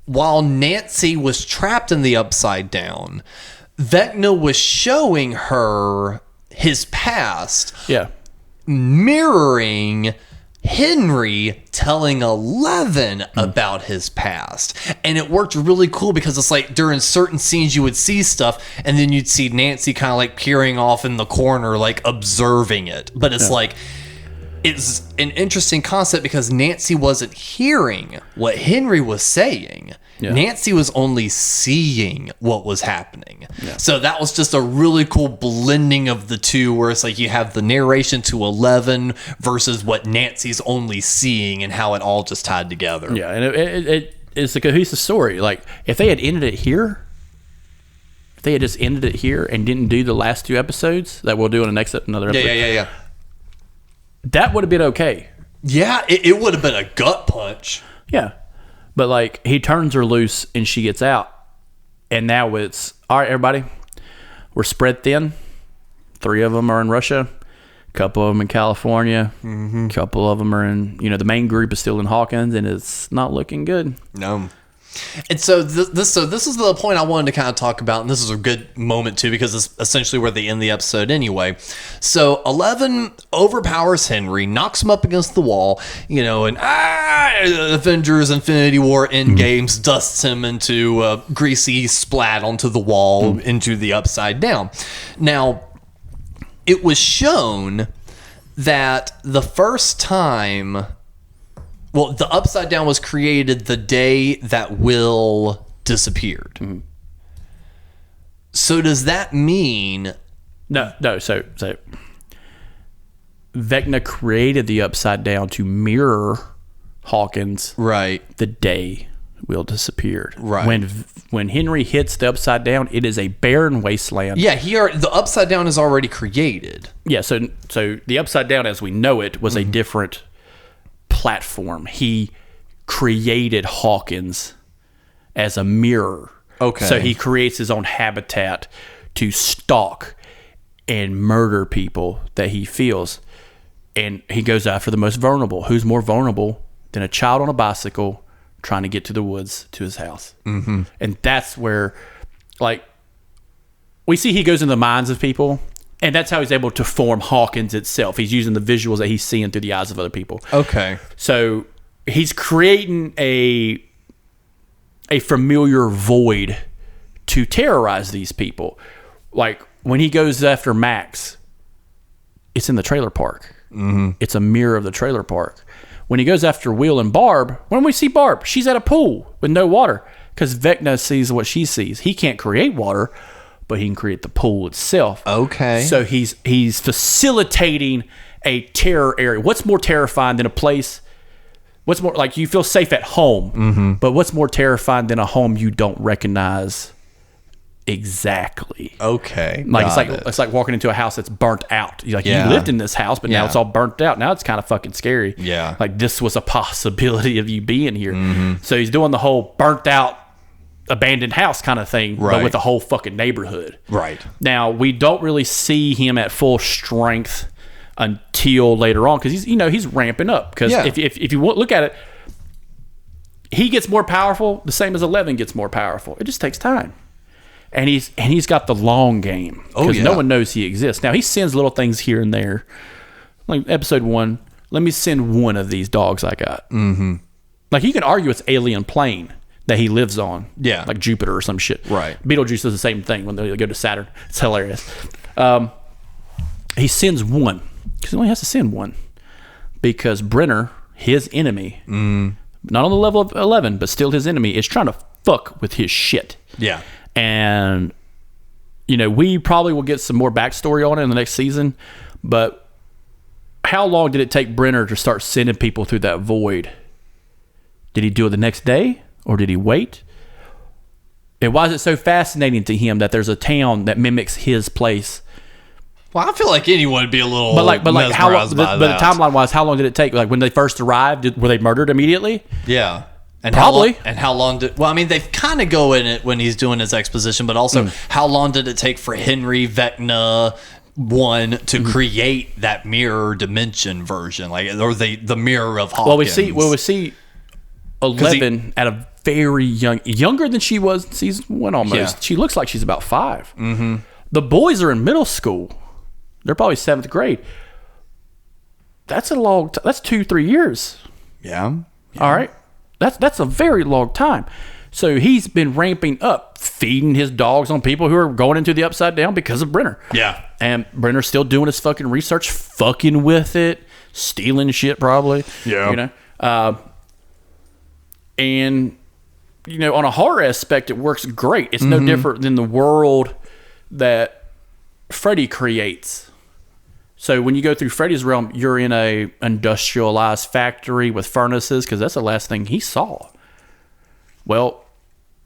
while Nancy was trapped in the upside down, Vecna was showing her his past. Yeah. Mirroring Henry telling 11 about his past. And it worked really cool because it's like during certain scenes you would see stuff and then you'd see Nancy kind of like peering off in the corner, like observing it. But it's like, it's an interesting concept because Nancy wasn't hearing what Henry was saying. Yeah. Nancy was only seeing what was happening. Yeah. So that was just a really cool blending of the two where it's like you have the narration to 11 versus what Nancy's only seeing and how it all just tied together. Yeah, and it's a cohesive story. Like, if they had ended it here, if they had just ended it here and didn't do the last 2 episodes that we'll do in the next another episode. Yeah. That would have been okay. Yeah, it would have been a gut punch. Yeah. But, like, he turns her loose and she gets out. And now it's, all right, everybody, we're spread thin. 3 of them are in Russia. A couple of them in California. A couple of them are in, the main group is still in Hawkins, and it's not looking good. No. And so this is the point I wanted to kind of talk about, and this is a good moment too because it's essentially where they end the episode anyway. So 11 overpowers Henry, knocks him up against the wall, and Avengers Infinity War Endgames dusts him into a greasy splat onto the wall into the upside down. Now, it was shown that the first time. Well, the Upside Down was created the day that Will disappeared. Mm-hmm. So does that mean... No. So Vecna created the Upside Down to mirror Hawkins the day Will disappeared. Right. When Henry hits the Upside Down, it is a barren wasteland. Yeah, the Upside Down is already created. Yeah, so the Upside Down as we know it was a different... platform. He created Hawkins as a mirror. Okay. So he creates his own habitat to stalk and murder people that he feels. And he goes after the most vulnerable. Who's more vulnerable than a child on a bicycle trying to get to the woods to his house? Mm-hmm. And that's where, like, we see he goes in the minds of people. And that's how he's able to form Hawkins itself. He's using the visuals that he's seeing through the eyes of other people. Okay. So he's creating a familiar void to terrorize these people. Like when he goes after Max, it's in the trailer park. Mm-hmm. It's a mirror of the trailer park. When he goes after Will and Barb, when we see Barb, she's at a pool with no water because Vecna sees what she sees. He can't create water, but he can create the pool itself. Okay. So he's facilitating a terror area. What's more terrifying than a place? What's more, like, you feel safe at home, but what's more terrifying than a home you don't recognize exactly? Okay. Like it's like walking into a house that's burnt out. You're like, you lived in this house, but now it's all burnt out. Now it's kind of fucking scary. Yeah. Like this was a possibility of you being here. Mm-hmm. So he's doing the whole burnt out abandoned house kind of thing, but with the whole fucking neighborhood. Right. Now, we don't really see him at full strength until later on because he's ramping up. Because if you look at it, he gets more powerful the same as 11 gets more powerful. It just takes time. And he's got the long game because no one knows he exists. Now, he sends little things here and there. Like episode 1, let me send one of these dogs I got. Mm-hmm. Like you can argue it's alien plane that he lives on. Yeah. Like Jupiter or some shit. Right. Beetlejuice does the same thing when they go to Saturn. It's hilarious. He sends one. Because he only has to send one. Because Brenner, his enemy, not on the level of 11, but still his enemy, is trying to fuck with his shit. Yeah. And, we probably will get some more backstory on it in the next season. But how long did it take Brenner to start sending people through that void? Did he do it the next day, or did he wait? And why is it so fascinating to him that there's a town that mimics his place? Well, I feel like anyone would be a little But how long? mesmerized by But the that. timeline wise, how long did it take? Like when they first arrived, were they murdered immediately? Yeah. And Probably. How long did... Well, I mean, they kind of go in it when he's doing his exposition, but also how long did it take for Henry VECNA 1 to create that mirror dimension version? Like, or the mirror of Hawkins? Well, we see 11 at a very younger than she was in season 1 almost. Yeah. She looks like she's about 5. Mm-hmm. The boys are in middle school. They're probably 7th grade. That's a long that's 2-3 years. Yeah. All right. That's a very long time. So he's been ramping up, feeding his dogs on people who are going into the Upside Down because of Brenner. Yeah. And Brenner's still doing his fucking research, fucking with it, stealing shit probably. Yeah. You know? And, you know, on a horror aspect, it works great. It's no different than the world that Freddy creates. So when you go through Freddy's realm, you're in a industrialized factory with furnaces, because that's the last thing he saw. Well,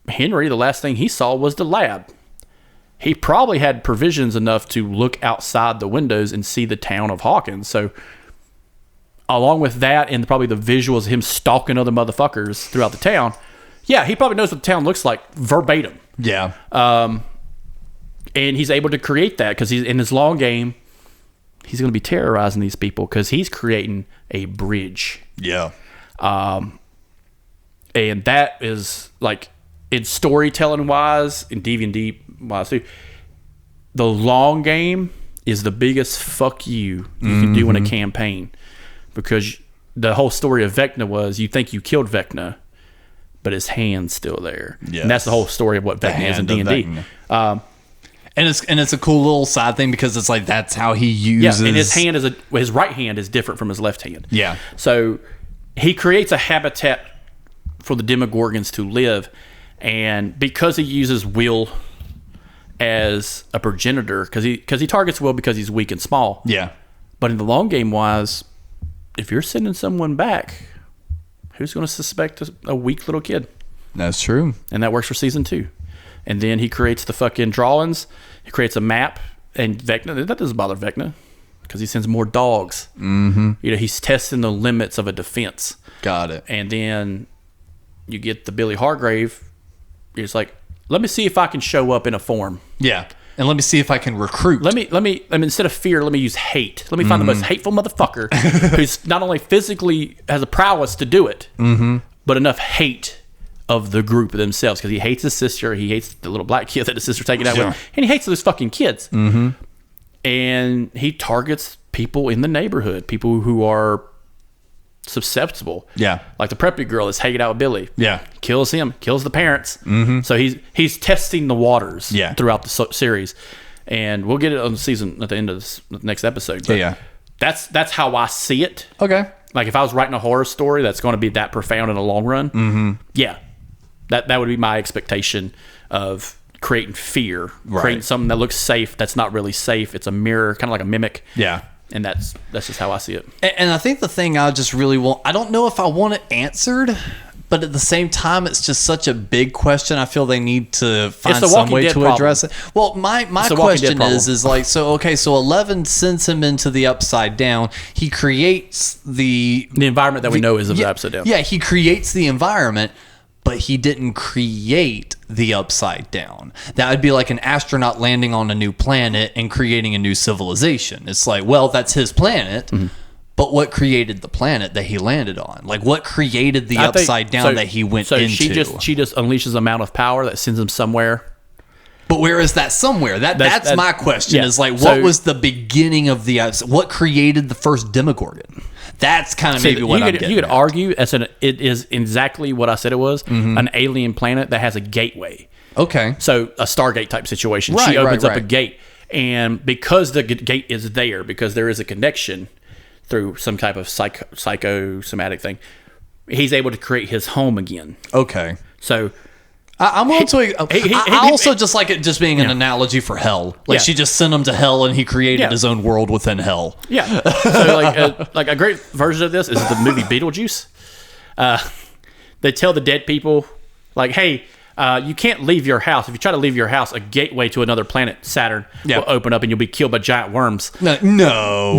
Henry, the last thing he saw was the lab. He probably had provisions enough to look outside the windows and see the town of Hawkins. So along with that and probably the visuals of him stalking other motherfuckers throughout the town, yeah, he probably knows what the town looks like verbatim. Yeah. And he's able to create that because he's in his long game. He's going to be terrorizing these people because he's creating a bridge. Yeah. And that is like in storytelling wise, in DVD wise too, the long game is the biggest fuck you can do in a campaign, because the whole story of VECNA was you think you killed VECNA, but his hand's still there. Yes. And that's the whole story of what VECNA is in D&D. And it's a cool little side thing because it's like that's how he uses. Yeah, and his hand is his right hand is different from his left hand. Yeah. So he creates a habitat for the Demogorgons to live, and because he uses Will as a progenitor, because he targets Will because he's weak and small. Yeah. But in the long game wise, if you're sending someone back, who's going to suspect a weak little kid? That's true. And that works for season 2. And then he creates the fucking drawings. He creates a map. And VECNA, that doesn't bother VECNA because he sends more dogs. Mm-hmm. You know, he's testing the limits of a defense. Got it. And then you get the Billy Hargrave. It's like, let me see if I can show up in a form. Yeah. And let me see if I can recruit. Let me instead of fear, let me use hate. Let me find the most hateful motherfucker who's not only physically has a prowess to do it, but enough hate of the group themselves, because he hates his sister, he hates the little black kid that his sister taking out with, and he hates those fucking kids. And he targets people in the neighborhood, people who are susceptible. Yeah. Like the preppy girl that's hanging out with Billy. Yeah. Kills him, kills the parents. So he's testing the waters throughout the series. And we'll get it on the season at the end of the next episode. But that's how I see it. Okay. Like if I was writing a horror story that's going to be that profound in the long run, that would be my expectation of creating fear, creating something that looks safe that's not really safe. It's a mirror, kind of like a mimic. Yeah. And that's just how I see it. And I think the thing I just really want, I don't know if I want it answered, but at the same time, it's just such a big question. I feel they need to find some way to address it. Well, my question is like, so 11 sends him into the Upside Down. He creates the environment that we know is of the Upside Down. Yeah, he creates the environment, but he didn't create the Upside Down. That would be like an astronaut landing on a new planet and creating a new civilization. It's like, well, that's his planet, but what created the planet that he landed on? Like, what created the Upside Down that he went into? She just unleashes an amount of power that sends him somewhere. But where is that somewhere? That's my question. Is like, what was the beginning of the? What created the first Demogorgon? That's kind of maybe what I'm getting. You could argue it is exactly what I said it was, an alien planet that has a gateway. Okay. So a Stargate type situation. Right, she opens up a gate, and because the gate is there, because there is a connection through some type of psychosomatic thing, he's able to create his home again. Okay. So I'm willing to. I also just like it just being an analogy for hell. Like she just sent him to hell, and he created his own world within hell. Yeah. So like a great version of this is the movie Beetlejuice. they tell the dead people, like, hey, you can't leave your house. If you try to leave your house, a gateway to another planet, Saturn, will open up and you'll be killed by giant worms. No.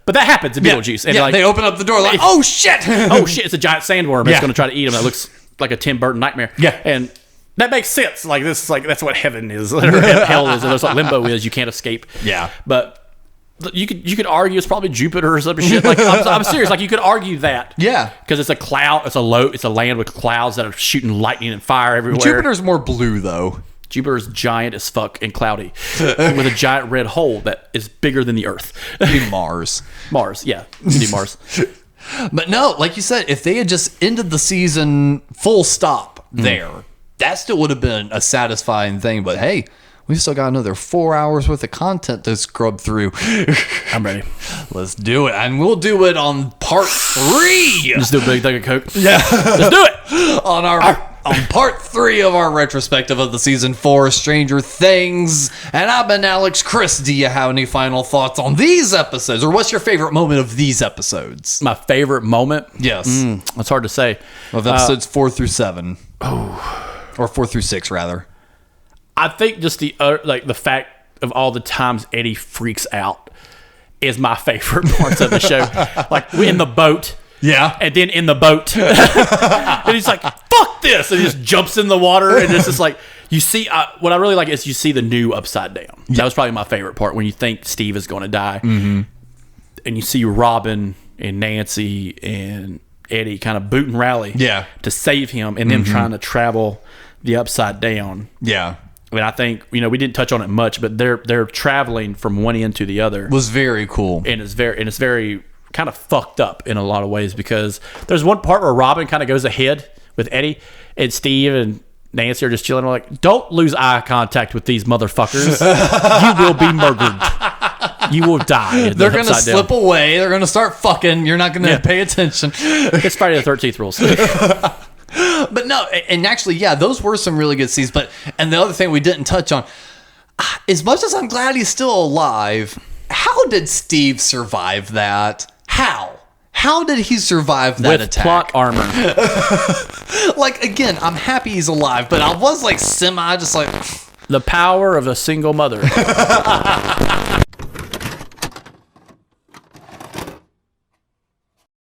But that happens in Beetlejuice. And they open up the door like, oh shit! It's a giant sandworm. It's going to try to eat them. That looks like a Tim Burton nightmare. Yeah. And that makes sense. Like, this is like, that's what heaven is, or hell is, or that's what limbo is. You can't escape. Yeah. But you could argue it's probably Jupiter or some shit. Like, I'm serious. Like, you could argue that. Yeah. Because it's a cloud. It's a land with clouds that are shooting lightning and fire everywhere. Jupiter's more blue, though. Jupiter's giant as fuck and cloudy with a giant red hole that is bigger than the Earth. Be Mars. Mars, yeah. It'd be Mars. But no, like you said, if they had just ended the season full stop there, that still would have been a satisfying thing. But hey, we've still got another 4 hours worth of content to scrub through. I'm ready. Let's do it. And we'll do it on part 3. Just do a big thing of Coke. Yeah. Let's do it. On part 3 of our retrospective of the season 4 Stranger Things. And I've been Alex. Chris, do you have any final thoughts on these episodes? Or what's your favorite moment of these episodes? My favorite moment? Yes. It's hard to say. Of episodes 4 through 7. Or 4 through 6, rather. I think just the fact of all the times Eddie freaks out is my favorite parts of the show. Like, we're in the boat. Yeah. And then in the boat. And he's like, fuck this. And he just jumps in the water. And it's just like, you see, what I really like is you see the new Upside Down. That was probably my favorite part, when you think Steve is going to die. Mm-hmm. And you see Robin and Nancy and Eddie kind of boot and rally to save him, and them trying to travel the Upside Down. Yeah. I mean, I think, we didn't touch on it much, but they're traveling from one end to the other. Was very cool. And it's very kind of fucked up in a lot of ways, because there's one part where Robin kind of goes ahead with Eddie, and Steve and Nancy are just chilling. We're like, don't lose eye contact with these motherfuckers. You will be murdered. You will die. They're going to slip away. They're going to start fucking. You're not going to pay attention. It's Friday the 13th rules. But no, and actually, those were some really good scenes. And the other thing we didn't touch on, as much as I'm glad he's still alive, how did Steve survive that? How did he survive that with attack? Plot armor. Like, again, I'm happy he's alive, but I was like just like the power of a single mother.